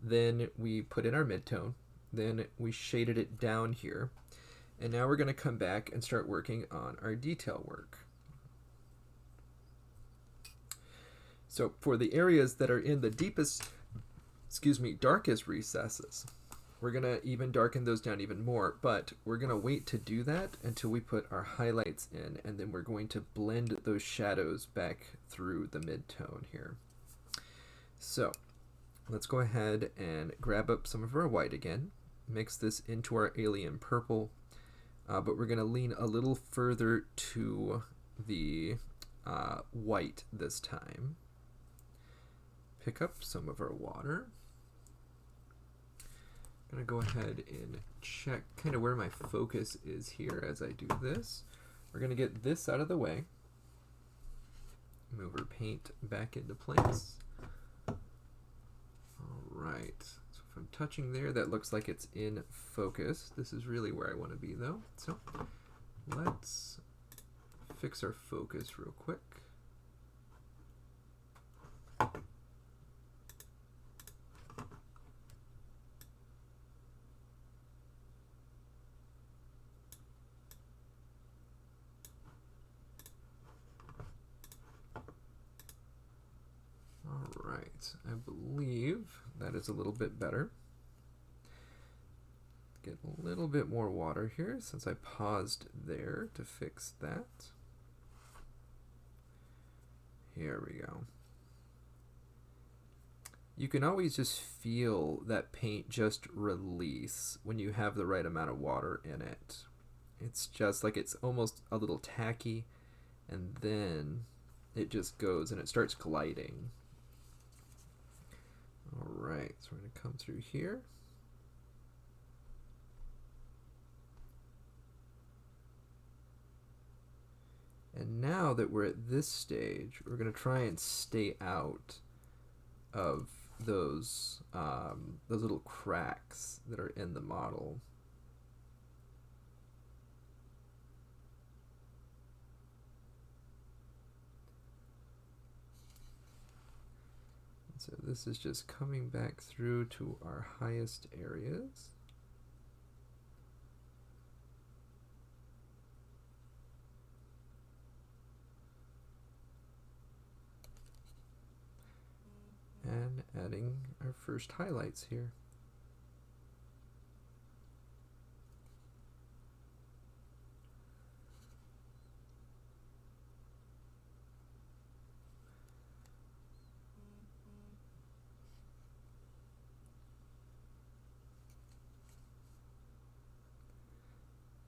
Then we put in our midtone. Then we shaded it down here. And now we're going to come back and start working on our detail work. So for the areas that are in the deepest, darkest recesses, we're going to even darken those down even more, but we're going to wait to do that until we put our highlights in, and then we're going to blend those shadows back through the mid-tone here. So let's go ahead and grab up some of our white again, mix this into our alien purple, but we're going to lean a little further to the white this time. Pick up some of our water. I'm going to go ahead and check kind of where my focus is here as I do this. We're going to get this out of the way. Move our paint back into place. Alright, so if I'm touching there, that looks like it's in focus. This is really where I want to be though. So let's fix our focus real quick. Alright, I believe that is a little bit better. Get a little bit more water here since I paused there to fix that. Here we go. You can always just feel that paint just release when you have the right amount of water in it. It's just like it's almost a little tacky, and then it just goes and it starts gliding. Alright, so we're going to come through here. And now that we're at this stage, we're going to try and stay out of those little cracks that are in the model. So this is just coming back through to our highest areas. And adding our first highlights here.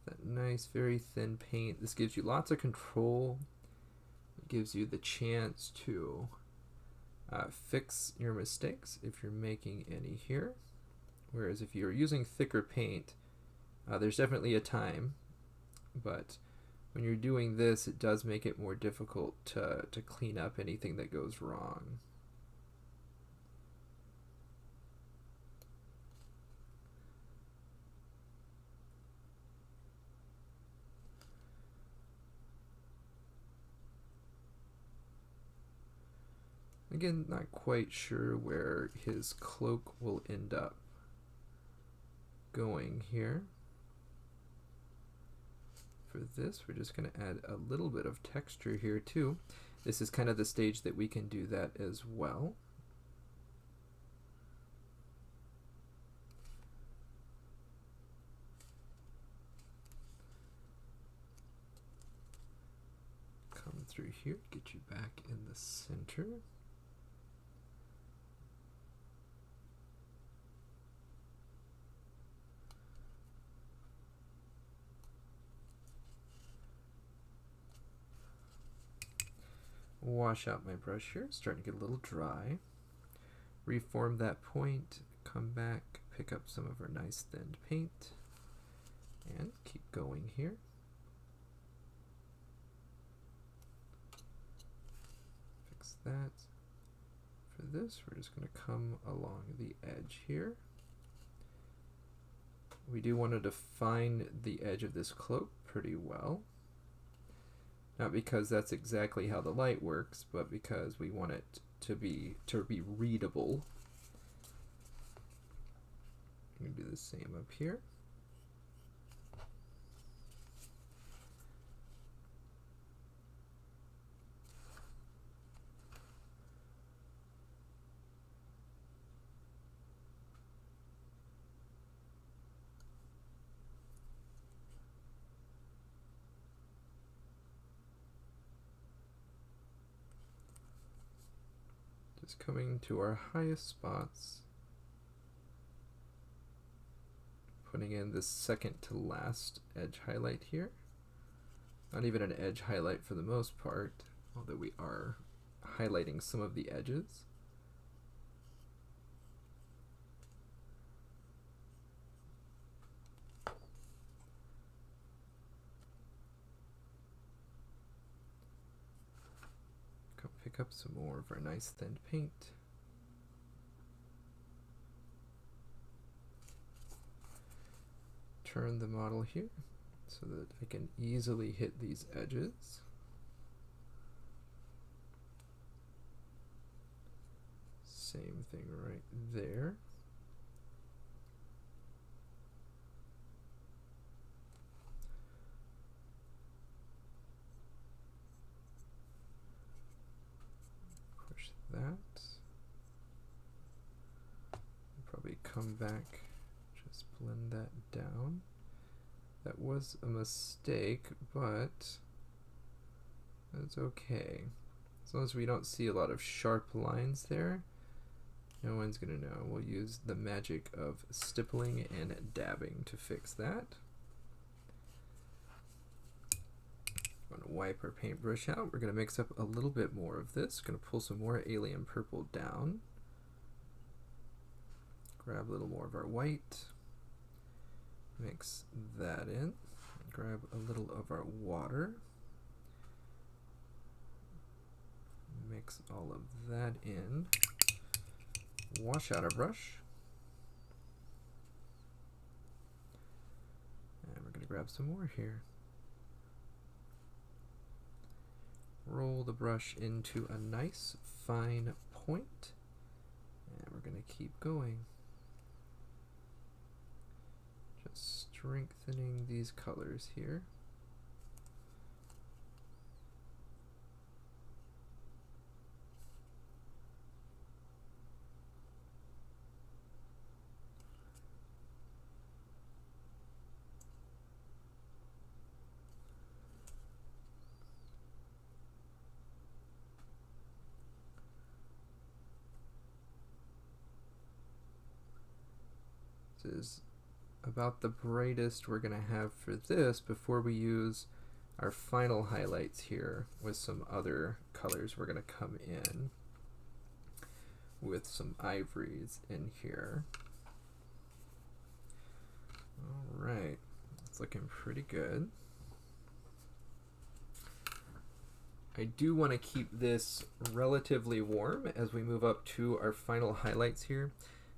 that nice, very thin paint. This gives you lots of control. It gives you the chance to fix your mistakes if you're making any here. Whereas if you're using thicker paint, there's definitely a time, but when you're doing this, it does make it more difficult to clean up anything that goes wrong. Again, not quite sure where his cloak will end up going here. For this, we're just going to add a little bit of texture here too. This is kind of the stage that we can do that as well. Come through here, get you back in the center. Wash out my brush here, starting to get a little dry. Reform that point, come back, pick up some of our nice thin paint, and keep going here. Fix that. For this, we're just going to come along the edge here. We do want to define the edge of this cloak pretty well. Not because that's exactly how the light works, but because we want it to be readable. I'm going to do the same up here. Coming to our highest spots, putting in the second to last edge highlight here. Not even an edge highlight for the most part, although we are highlighting some of the edges. Pick up some more of our nice thin paint. Turn the model here so that I can easily hit these edges. Same thing right there. That. Probably come back, just blend that down. That was a mistake, but that's okay. As long as we don't see a lot of sharp lines there, no one's gonna know. We'll use the magic of stippling and dabbing to fix that. I'm going to wipe our paintbrush out. We're going to mix up a little bit more of this. Going to pull some more alien purple down. Grab a little more of our white. Mix that in. Grab a little of our water. Mix all of that in. Wash out our brush. And we're going to grab some more here. Roll the brush into a nice fine point, and we're going to keep going. Just strengthening these colors here. This is about the brightest we're going to have for this before we use our final highlights here with some other colors. We're going to come in with some ivories in here. All right, it's looking pretty good. I do want to keep this relatively warm as we move up to our final highlights here.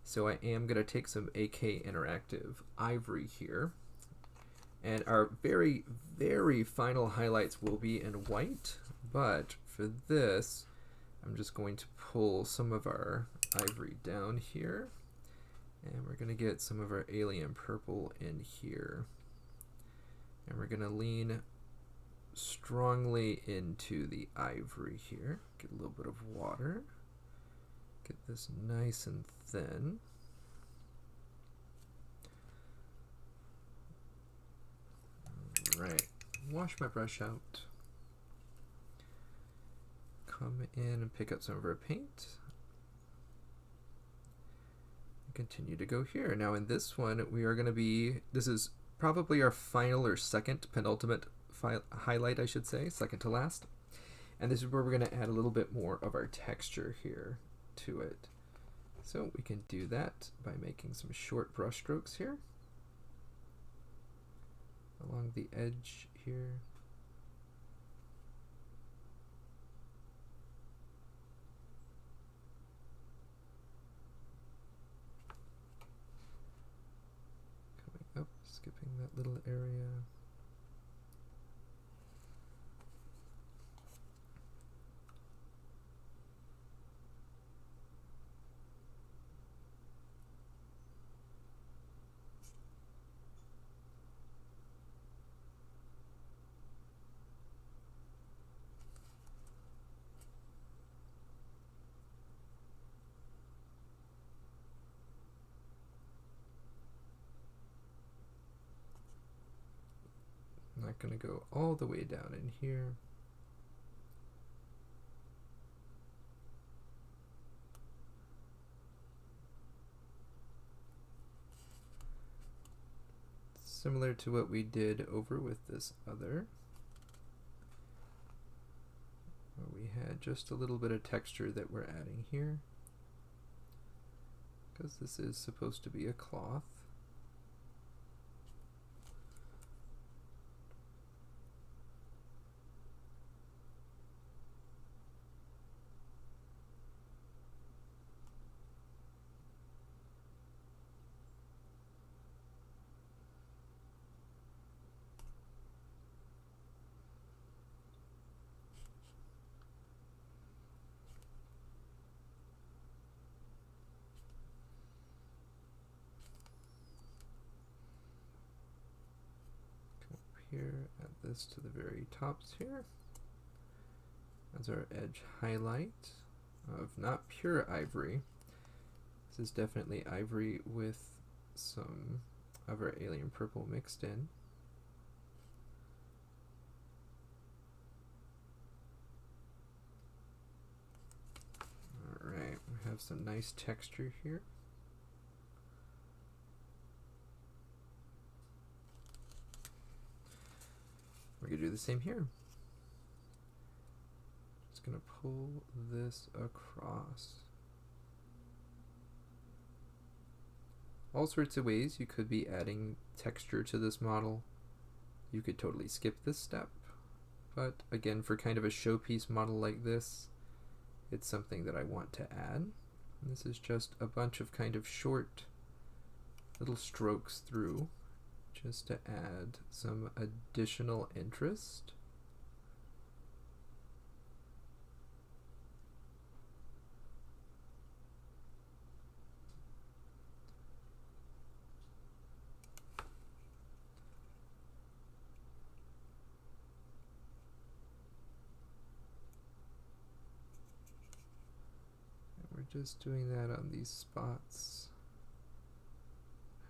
So I am going to take some AK Interactive Ivory here. And our very, very final highlights will be in white. But for this, I'm just going to pull some of our ivory down here. And we're going to get some of our alien purple in here. And we're going to lean strongly into the ivory here. Get a little bit of water. Get this nice and thin. All right, wash my brush out. Come in and pick up some of our paint. Continue to go here. Now in this one, we are going to be, this is probably our final or second penultimate highlight, I should say, second to last. And this is where we're going to add a little bit more of our texture here to it. So we can do that by making some short brush strokes here along the edge here. Coming up, skipping that little area. Not going to go all the way down in here. Similar to what we did over with this other, where we had just a little bit of texture that we're adding here, because this is supposed to be a cloth. Here, add this to the very tops here as our edge highlight of not pure ivory. This is definitely ivory with some of our alien purple mixed in. Alright, we have some nice texture here. We're going to do the same here. Just going to pull this across. All sorts of ways you could be adding texture to this model. You could totally skip this step. But again, for kind of a showpiece model like this, it's something that I want to add. And this is just a bunch of kind of short little strokes through, just to add some additional interest. And we're just doing that on these spots.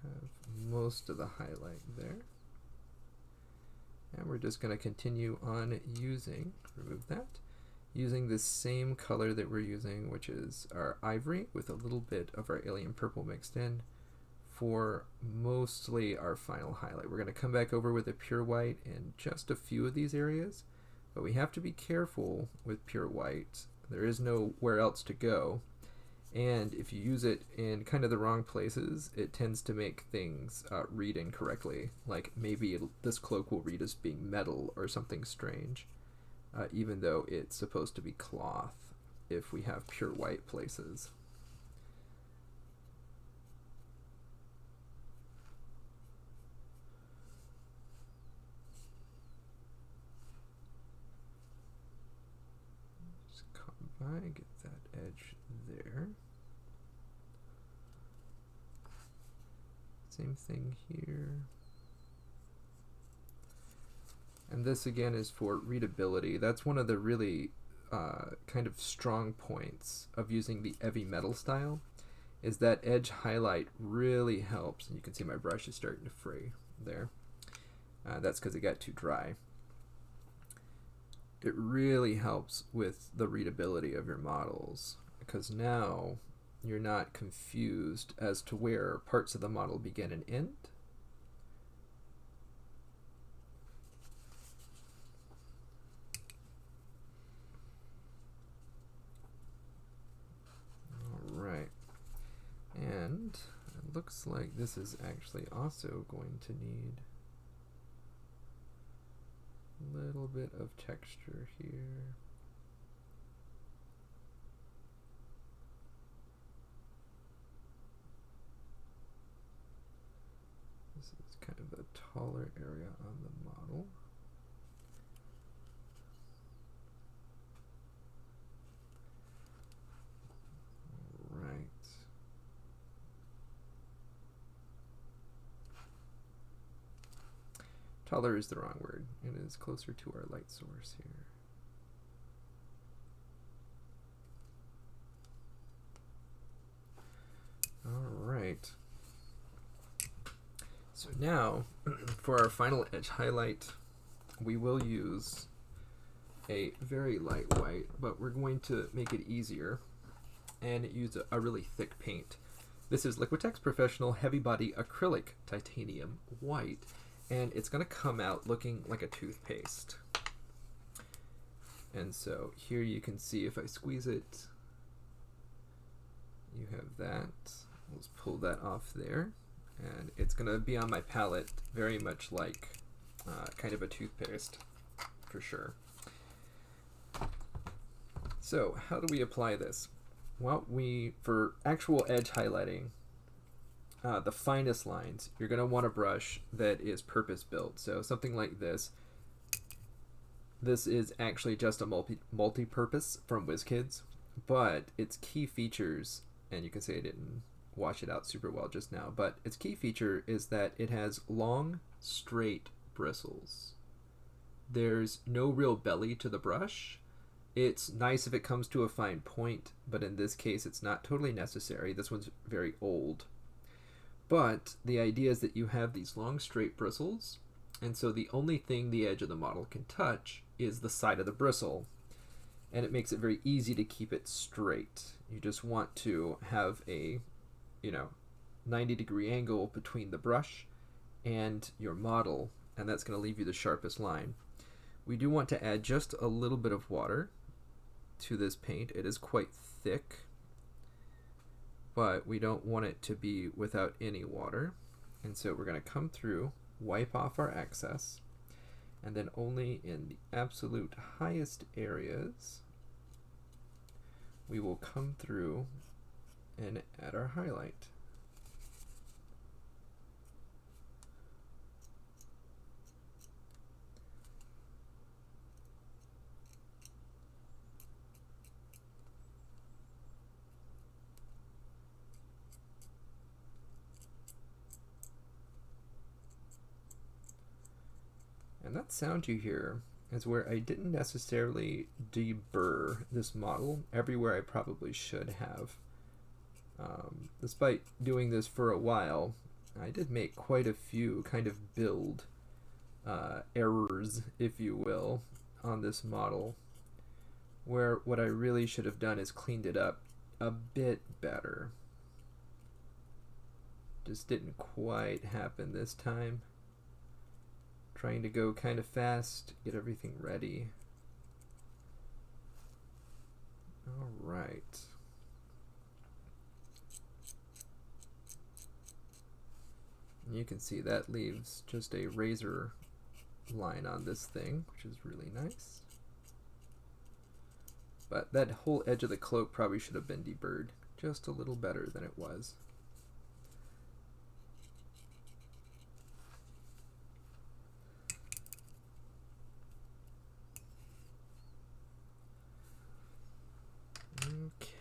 Have most of the highlight there. And we're just going to continue on using, remove that, using the same color that we're using, which is our ivory with a little bit of our alien purple mixed in for mostly our final highlight. We're going to come back over with a pure white in just a few of these areas, but we have to be careful with pure white. There is nowhere else to go, and if you use it in kind of the wrong places, it tends to make things read incorrectly. Like maybe this cloak will read as being metal or something strange, even though it's supposed to be cloth if we have pure white places. Get that edge there. Same thing here. And this again is for readability. That's one of the really kind of strong points of using the heavy metal style, is that edge highlight really helps. And you can see my brush is starting to fray there. That's because it got too dry. It really helps with the readability of your models, because now you're not confused as to where parts of the model begin and end. All right, and it looks like this is actually also going to need a little bit of texture here. This is kind of a taller area on the model. All right. Taller is the wrong word. It is closer to our light source here. All right. So now, for our final edge highlight, we will use a very light white, but we're going to make it easier and use a really thick paint. This is Liquitex Professional Heavy Body Acrylic Titanium White, and it's going to come out looking like a toothpaste. And so here you can see, if I squeeze it, you have that. Let's pull that off there. And it's going to be on my palette very much like kind of a toothpaste, for sure. So how do we apply this? Well, for actual edge highlighting, the finest lines, you're going to want a brush that is purpose-built. So something like this. This is actually just a multi-purpose from WizKids, but its key features, and you can say I didn't wash it out super well just now, but its key feature is that it has long, straight bristles. There's no real belly to the brush. It's nice if it comes to a fine point, but in this case it's not totally necessary. This one's very old. But the idea is that you have these long straight bristles, and so the only thing the edge of the model can touch is the side of the bristle, and it makes it very easy to keep it straight. You just want to have a 90-degree angle between the brush and your model, and that's going to leave you the sharpest line. We do want to add just a little bit of water to this paint. It is quite thick, but we don't want it to be without any water. And so we're going to come through, wipe off our excess, and then only in the absolute highest areas we will come through and add our highlight. And that sound you hear is where I didn't necessarily deburr this model everywhere I probably should have. Despite doing this for a while, I did make quite a few kind of build errors, if you will, on this model, where what I really should have done is cleaned it up a bit better. Just didn't quite happen this time. Trying to go kind of fast, get everything ready. All right. And you can see that leaves just a razor line on this thing, which is really nice. But that whole edge of the cloak probably should have been deburred just a little better than it was.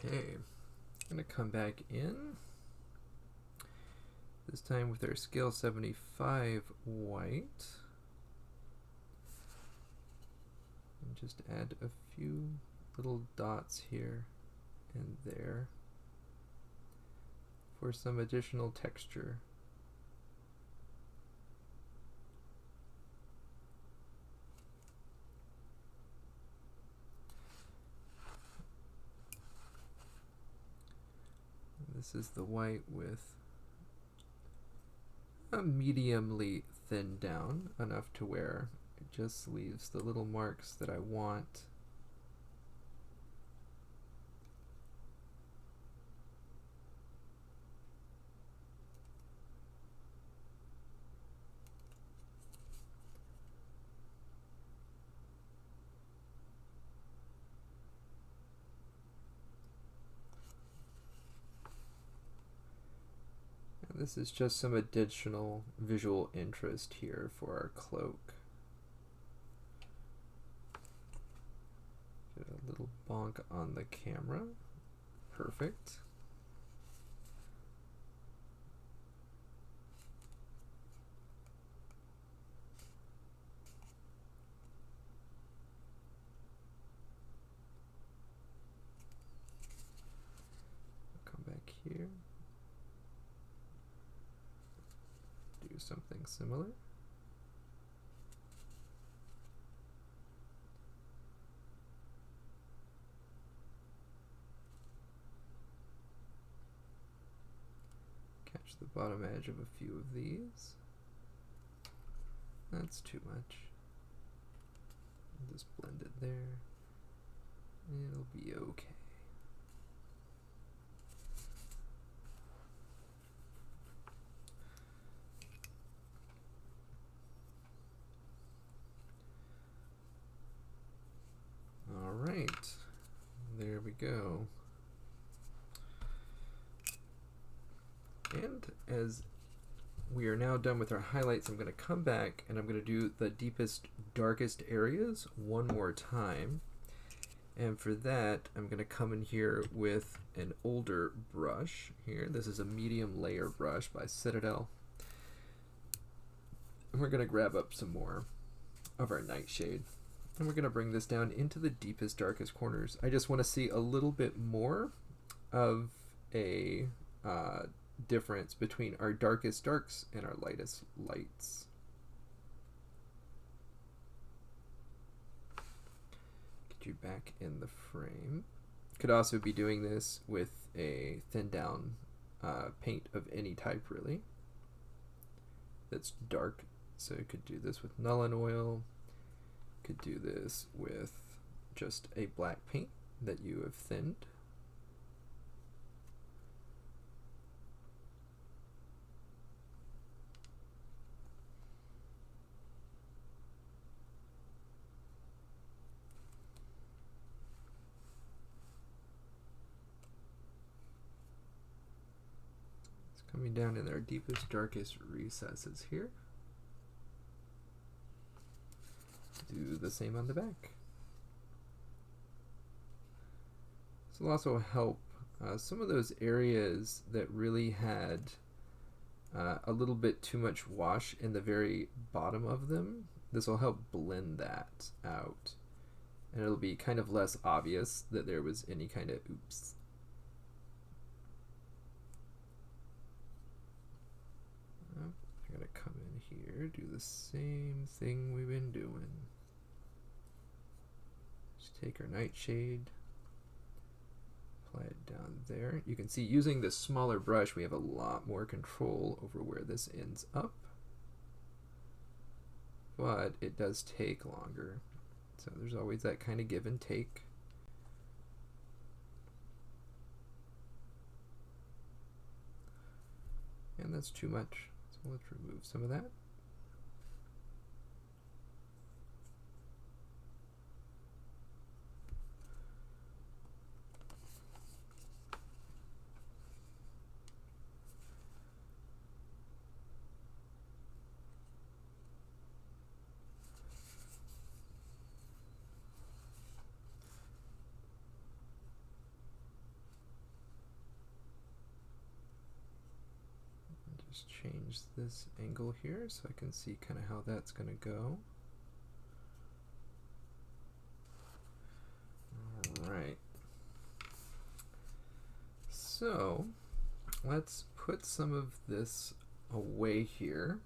Okay, I'm going to come back in, this time with our scale 75 white, and just add a few little dots here and there for some additional texture. This is the white with a mediumly thinned down, enough to where it just leaves the little marks that I want. This is just some additional visual interest here for our cloak. Get a little bonk on the camera. Perfect. Come back here. Something similar. Catch the bottom edge of a few of these. That's too much. Just blend it there. It'll be okay. Alright, there we go. And as we are now done with our highlights, I'm going to come back and I'm going to do the deepest, darkest areas one more time. And for that, I'm going to come in here with an older brush here. This is a medium layer brush by Citadel. And we're going to grab up some more of our nightshade. And we're going to bring this down into the deepest, darkest corners. I just want to see a little bit more of a difference between our darkest darks and our lightest lights. Get you back in the frame. Could also be doing this with a thin down paint of any type, really. That's dark. So you could do this with Nuln Oil. Could do this with just a black paint that you have thinned. It's coming down in our deepest, darkest recesses here. Do the same on the back. This will also help some of those areas that really had a little bit too much wash in the very bottom of them. This will help blend that out, and it'll be kind of less obvious that there was any kind of oops. I'm gonna come in here, do the same thing we've been doing. Just take our nightshade, apply it down there. You can see using this smaller brush, we have a lot more control over where this ends up. But it does take longer. So there's always that kind of give and take. And that's too much. So let's remove some of that. Just change this angle here so I can see kind of how that's going to go. All right. So let's put some of this away here,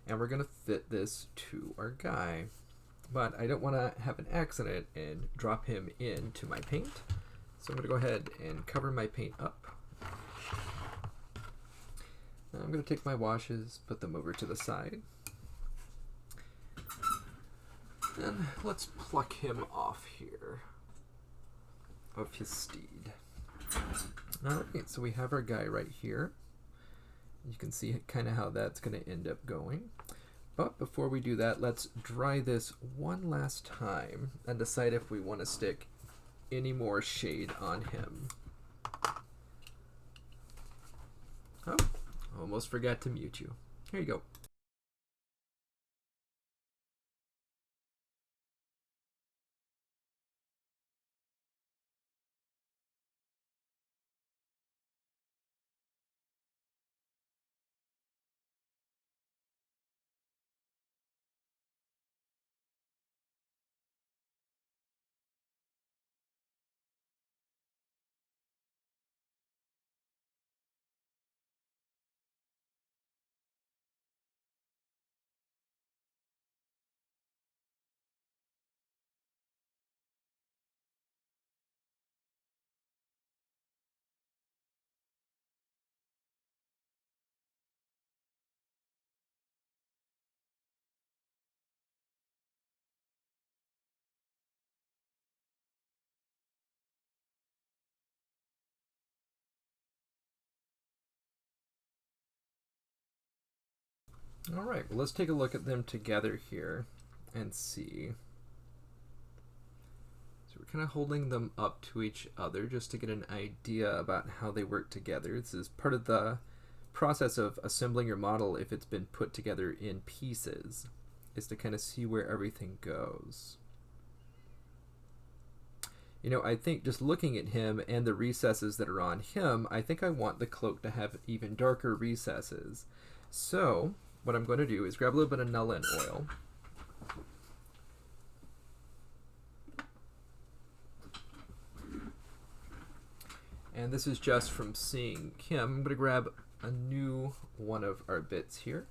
and we're going to fit this to our guy. But I don't want to have an accident and drop him into my paint. So I'm going to go ahead and cover my paint up. I'm going to take my washes, put them over to the side. And let's pluck him off here of his steed. Alright, so we have our guy right here. You can see kind of how that's going to end up going. But before we do that, let's dry this one last time and decide if we want to stick any more shade on him. Oh. Almost forgot to mute you. Here you go. All right, well, let's take a look at them together here and see. So we're kind of holding them up to each other just to get an idea about how they work together. This is part of the process of assembling your model if it's been put together in pieces, is to kind of see where everything goes. You know, I think just looking at him and the recesses that are on him, I think I want the cloak to have even darker recesses. So what I'm going to do is grab a little bit of Nullen oil. And this is just from seeing him. I'm going to grab a new one of our bits here.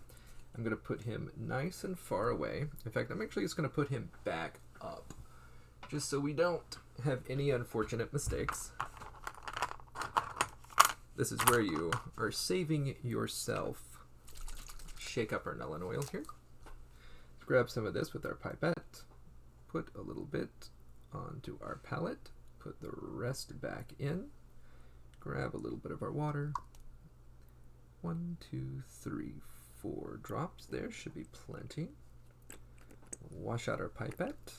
I'm going to put him nice and far away. In fact, I'm actually just going to put him back up, just so we don't have any unfortunate mistakes. This is where you are saving yourself. Shake up our Nullen oil here. Let's grab some of this with our pipette. Put a little bit onto our palette. Put the rest back in. Grab a little bit of our water. 1, 2, 3, 4 drops there. Should be plenty. Wash out our pipette.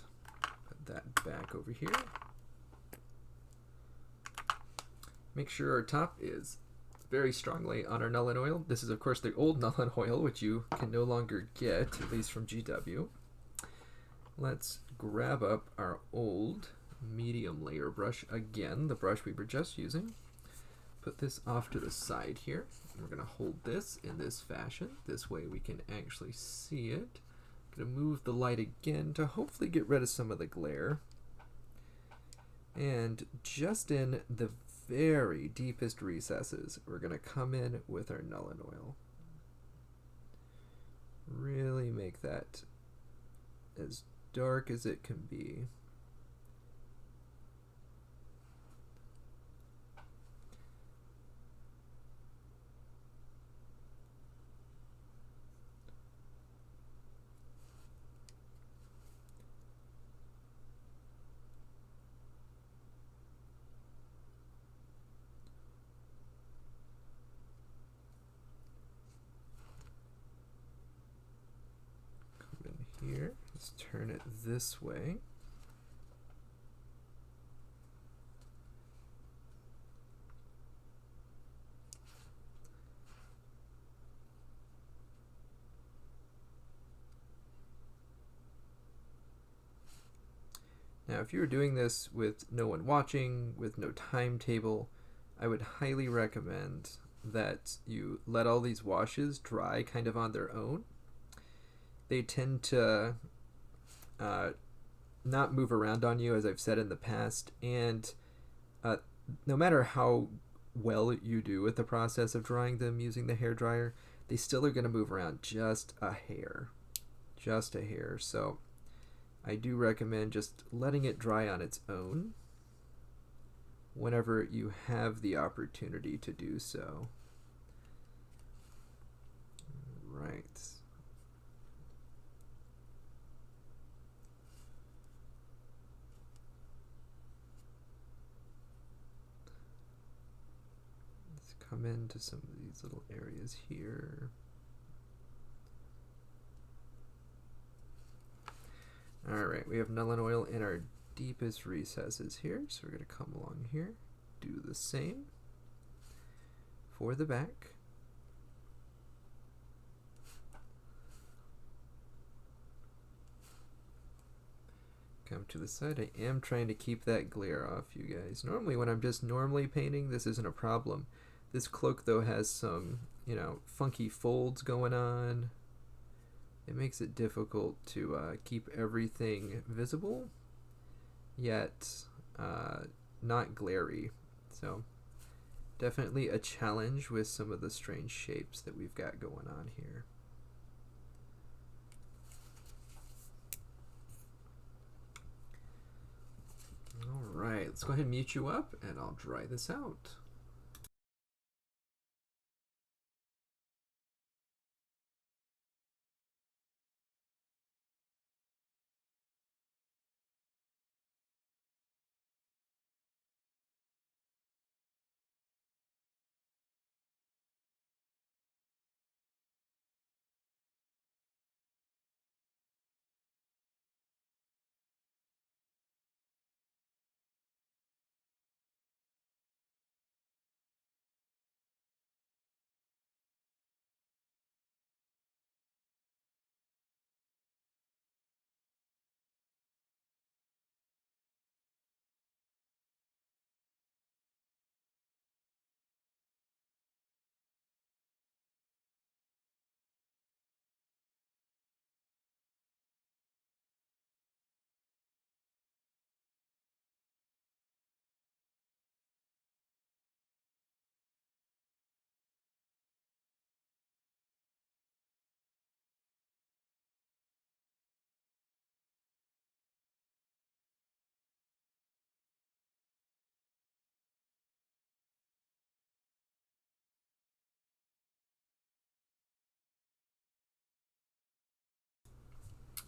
Put that back over here. Make sure our top is very strongly on our Nullen oil. This is, of course, the old Nullen oil, which you can no longer get, at least from GW. Let's grab up our old medium layer brush again, the brush we were just using. Put this off to the side here. We're going to hold this in this fashion. This way we can actually see it. Going to move the light again to hopefully get rid of some of the glare. And just in the very deepest recesses, we're going to come in with our Nullen oil. Really make that as dark as it can be. Let's turn it this way. Now, if you were doing this with no one watching, with no timetable, I would highly recommend that you let all these washes dry kind of on their own. They tend to not move around on you, as I've said in the past, and no matter how well you do with the process of drying them using the hair dryer, they still are going to move around just a hair. Just a hair. So I do recommend just letting it dry on its own whenever you have the opportunity to do so. Right. Let's come into some of these little areas here. Alright, we have Nuln Oil in our deepest recesses here, so we're going to come along here, do the same for the back. Come to the side. I am trying to keep that glare off, you guys. Normally, when I'm just normally painting, this isn't a problem. This cloak, though, has some, funky folds going on. It makes it difficult to keep everything visible, yet not glary. So definitely a challenge with some of the strange shapes that we've got going on here. All right, let's go ahead and mute you up, and I'll dry this out.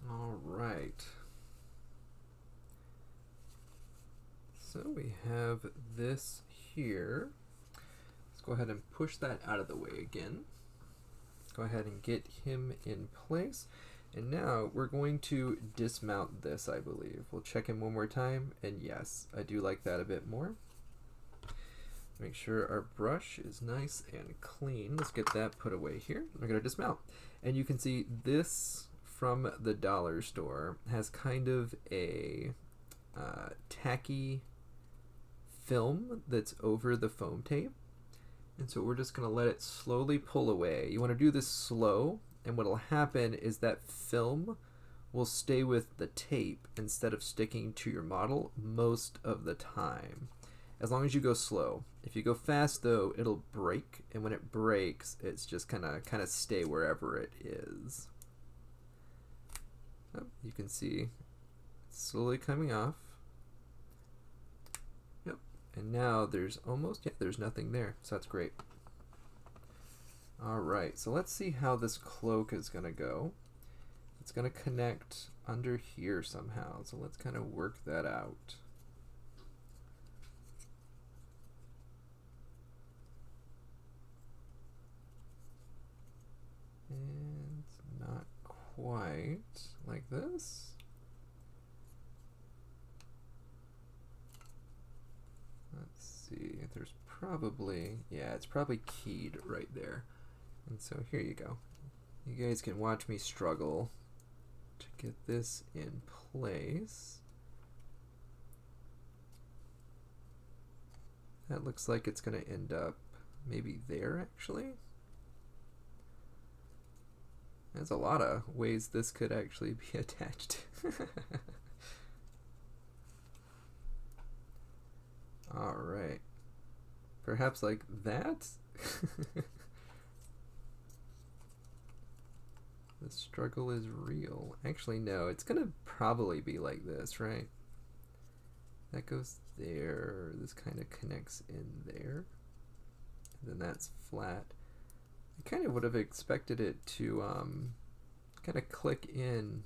All right. So we have this here. Let's go ahead and push that out of the way again. Go ahead and get him in place. And now we're going to dismount this, I believe. We'll check him one more time. And yes, I do like that a bit more. Make sure our brush is nice and clean. Let's get that put away here. We're going to dismount. And you can see this from the dollar store has kind of a tacky film that's over the foam tape. And so we're just going to let it slowly pull away. You want to do this slow, and what will happen is that film will stay with the tape instead of sticking to your model most of the time, as long as you go slow. If you go fast, though, it'll break, and when it breaks, it's just kind of stay wherever it is. Oh, you can see it's slowly coming off. Yep, and now there's there's nothing there, so that's great. All right, so let's see how this cloak is going to go. It's going to connect under here somehow, so let's kind of work that out. And not quite. white like this. Let's see, there's probably, yeah, it's probably keyed right there. And so here you go. You guys can watch me struggle to get this in place. That looks like it's going to end up maybe there, actually. There's a lot of ways this could actually be attached. All right. Perhaps like that? The struggle is real. Actually, no, it's going to probably be like this, right? That goes there. This kind of connects in there. And then that's flat. I kind of would have expected it to kind of click in.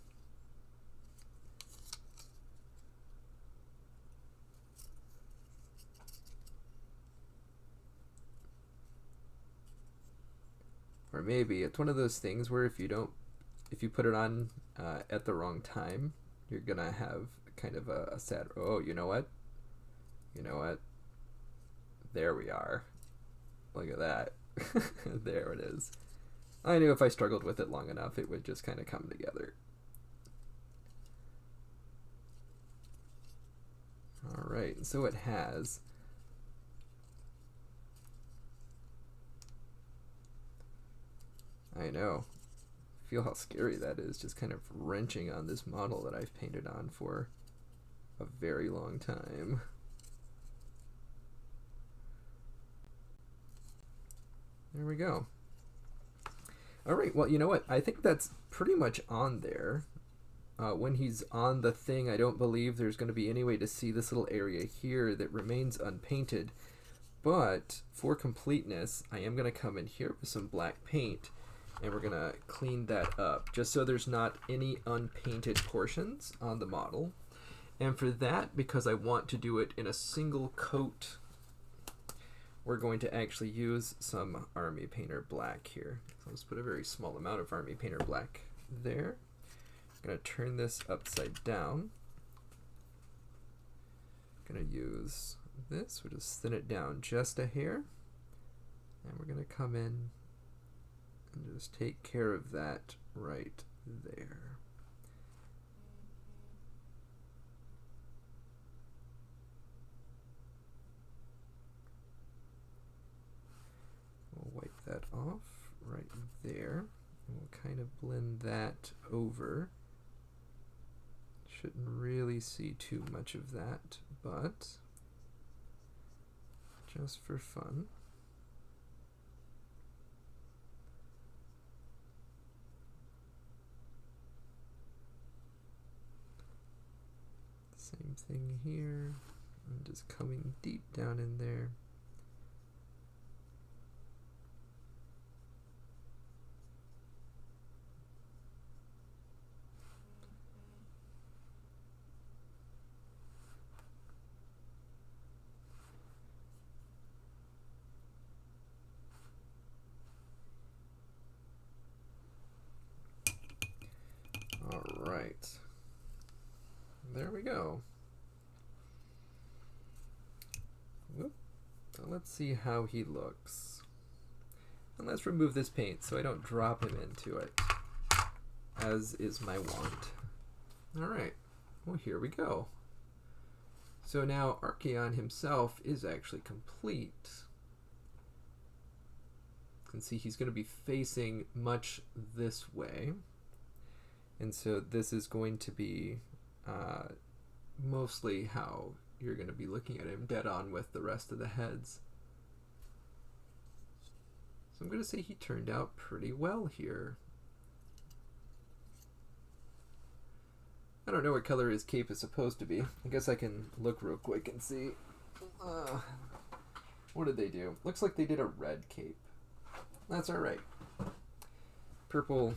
Or maybe it's one of those things where if you put it on at the wrong time, you're gonna have kind of a sad, oh, you know what? You know what? There we are. Look at that. There it is. I knew if I struggled with it long enough, it would just kind of come together. All right, so it has. I know. Feel how scary that is, just kind of wrenching on this model that I've painted on for a very long time. There we go. All right, well, you know what? I think that's pretty much on there. When he's on the thing, I don't believe there's going to be any way to see this little area here that remains unpainted. But for completeness, I am going to come in here with some black paint, and we're going to clean that up, just so there's not any unpainted portions on the model. And for that, because I want to do it in a single coat, we're going to actually use some Army Painter Black here. So let's put a very small amount of Army Painter Black there. I'm going to turn this upside down. I'm going to use this. We'll just thin it down just a hair. And we're going to come in and just take care of that right there. We'll wipe that off right there, and we'll kind of blend that over. Shouldn't really see too much of that, but just for fun. Same thing here. I'm just coming deep down in there. All right. There we go. Whoop. So let's see how he looks. And let's remove this paint so I don't drop him into it, as is my wont. Alright, well, here we go. So now Archaon himself is actually complete. You can see he's going to be facing much this way. And so this is going to be mostly how you're going to be looking at him, dead on with the rest of the heads. So I'm going to say he turned out pretty well here. I don't know what color his cape is supposed to be. I guess I can look real quick and see. What did they do? Looks like they did a red cape. That's alright. Purple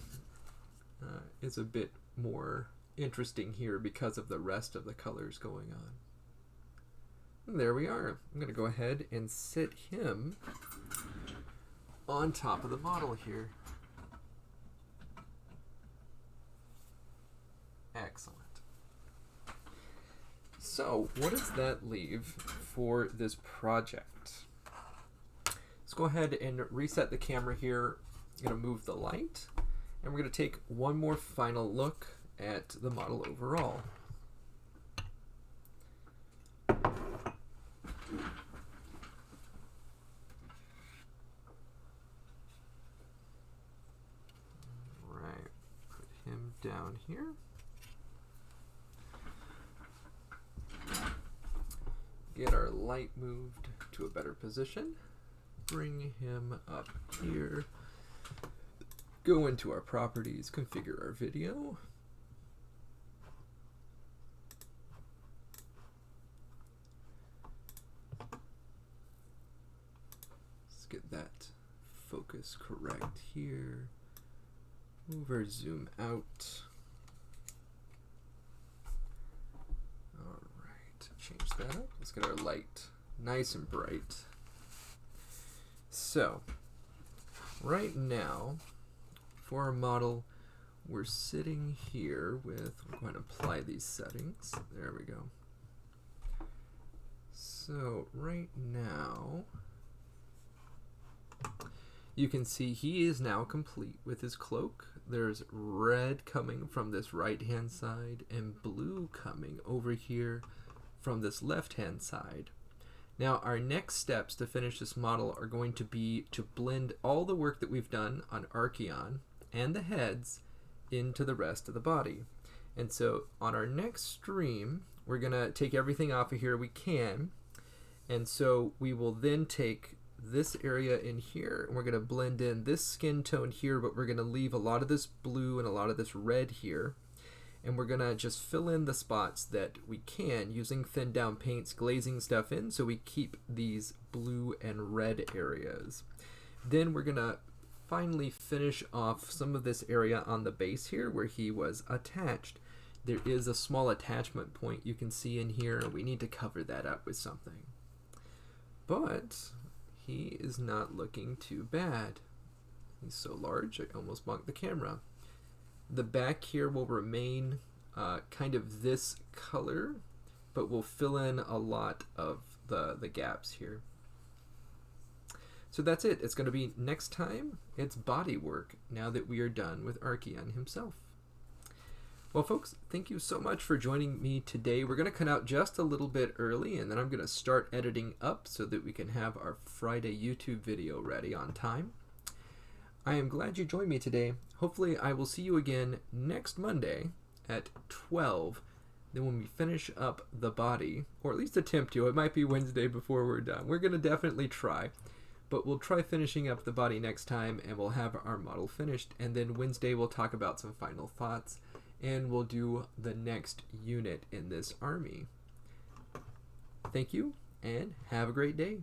is a bit more interesting here because of the rest of the colors going on. And there we are. I'm going to go ahead and sit him on top of the model here. Excellent. So, what does that leave for this project? Let's go ahead and reset the camera here. I'm going to move the light, and we're going to take one more final look at the model overall. Right, put him down here. Get our light moved to a better position. Bring him up here. Go into our properties, configure our video. Let's get that focus correct here. Move our zoom out. Change that up. Let's get our light nice and bright. So, right now, for our model, we're sitting here with, we're going to apply these settings. There we go. So, right now, you can see he is now complete with his cloak. There's red coming from this right-hand side and blue coming over here from this left-hand side. Now our next steps to finish this model are going to be to blend all the work that we've done on Archaon and the heads into the rest of the body. And so on our next stream, we're gonna take everything off of here we can, and so we will then take this area in here and we're gonna blend in this skin tone here, but we're gonna leave a lot of this blue and a lot of this red here. And we're gonna just fill in the spots that we can using thin down paints, glazing stuff in so we keep these blue and red areas. Then we're gonna finally finish off some of this area on the base here where he was attached. There is a small attachment point you can see in here. We need to cover that up with something. But he is not looking too bad. He's so large I almost bonked the camera. The back here will remain kind of this color, but we'll fill in a lot of the gaps here. So that's it. It's going to be next time, it's body work now that we are done with Archaon himself. Well, folks, thank you so much for joining me today. We're going to cut out just a little bit early, and then I'm going to start editing up so that we can have our Friday YouTube video ready on time. I am glad you joined me today. Hopefully I will see you again next Monday at 12. Then when we finish up the body, or at least attempt to, it might be Wednesday before we're done. We're going to definitely try, but we'll try finishing up the body next time and we'll have our model finished. And then Wednesday we'll talk about some final thoughts and we'll do the next unit in this army. Thank you and have a great day.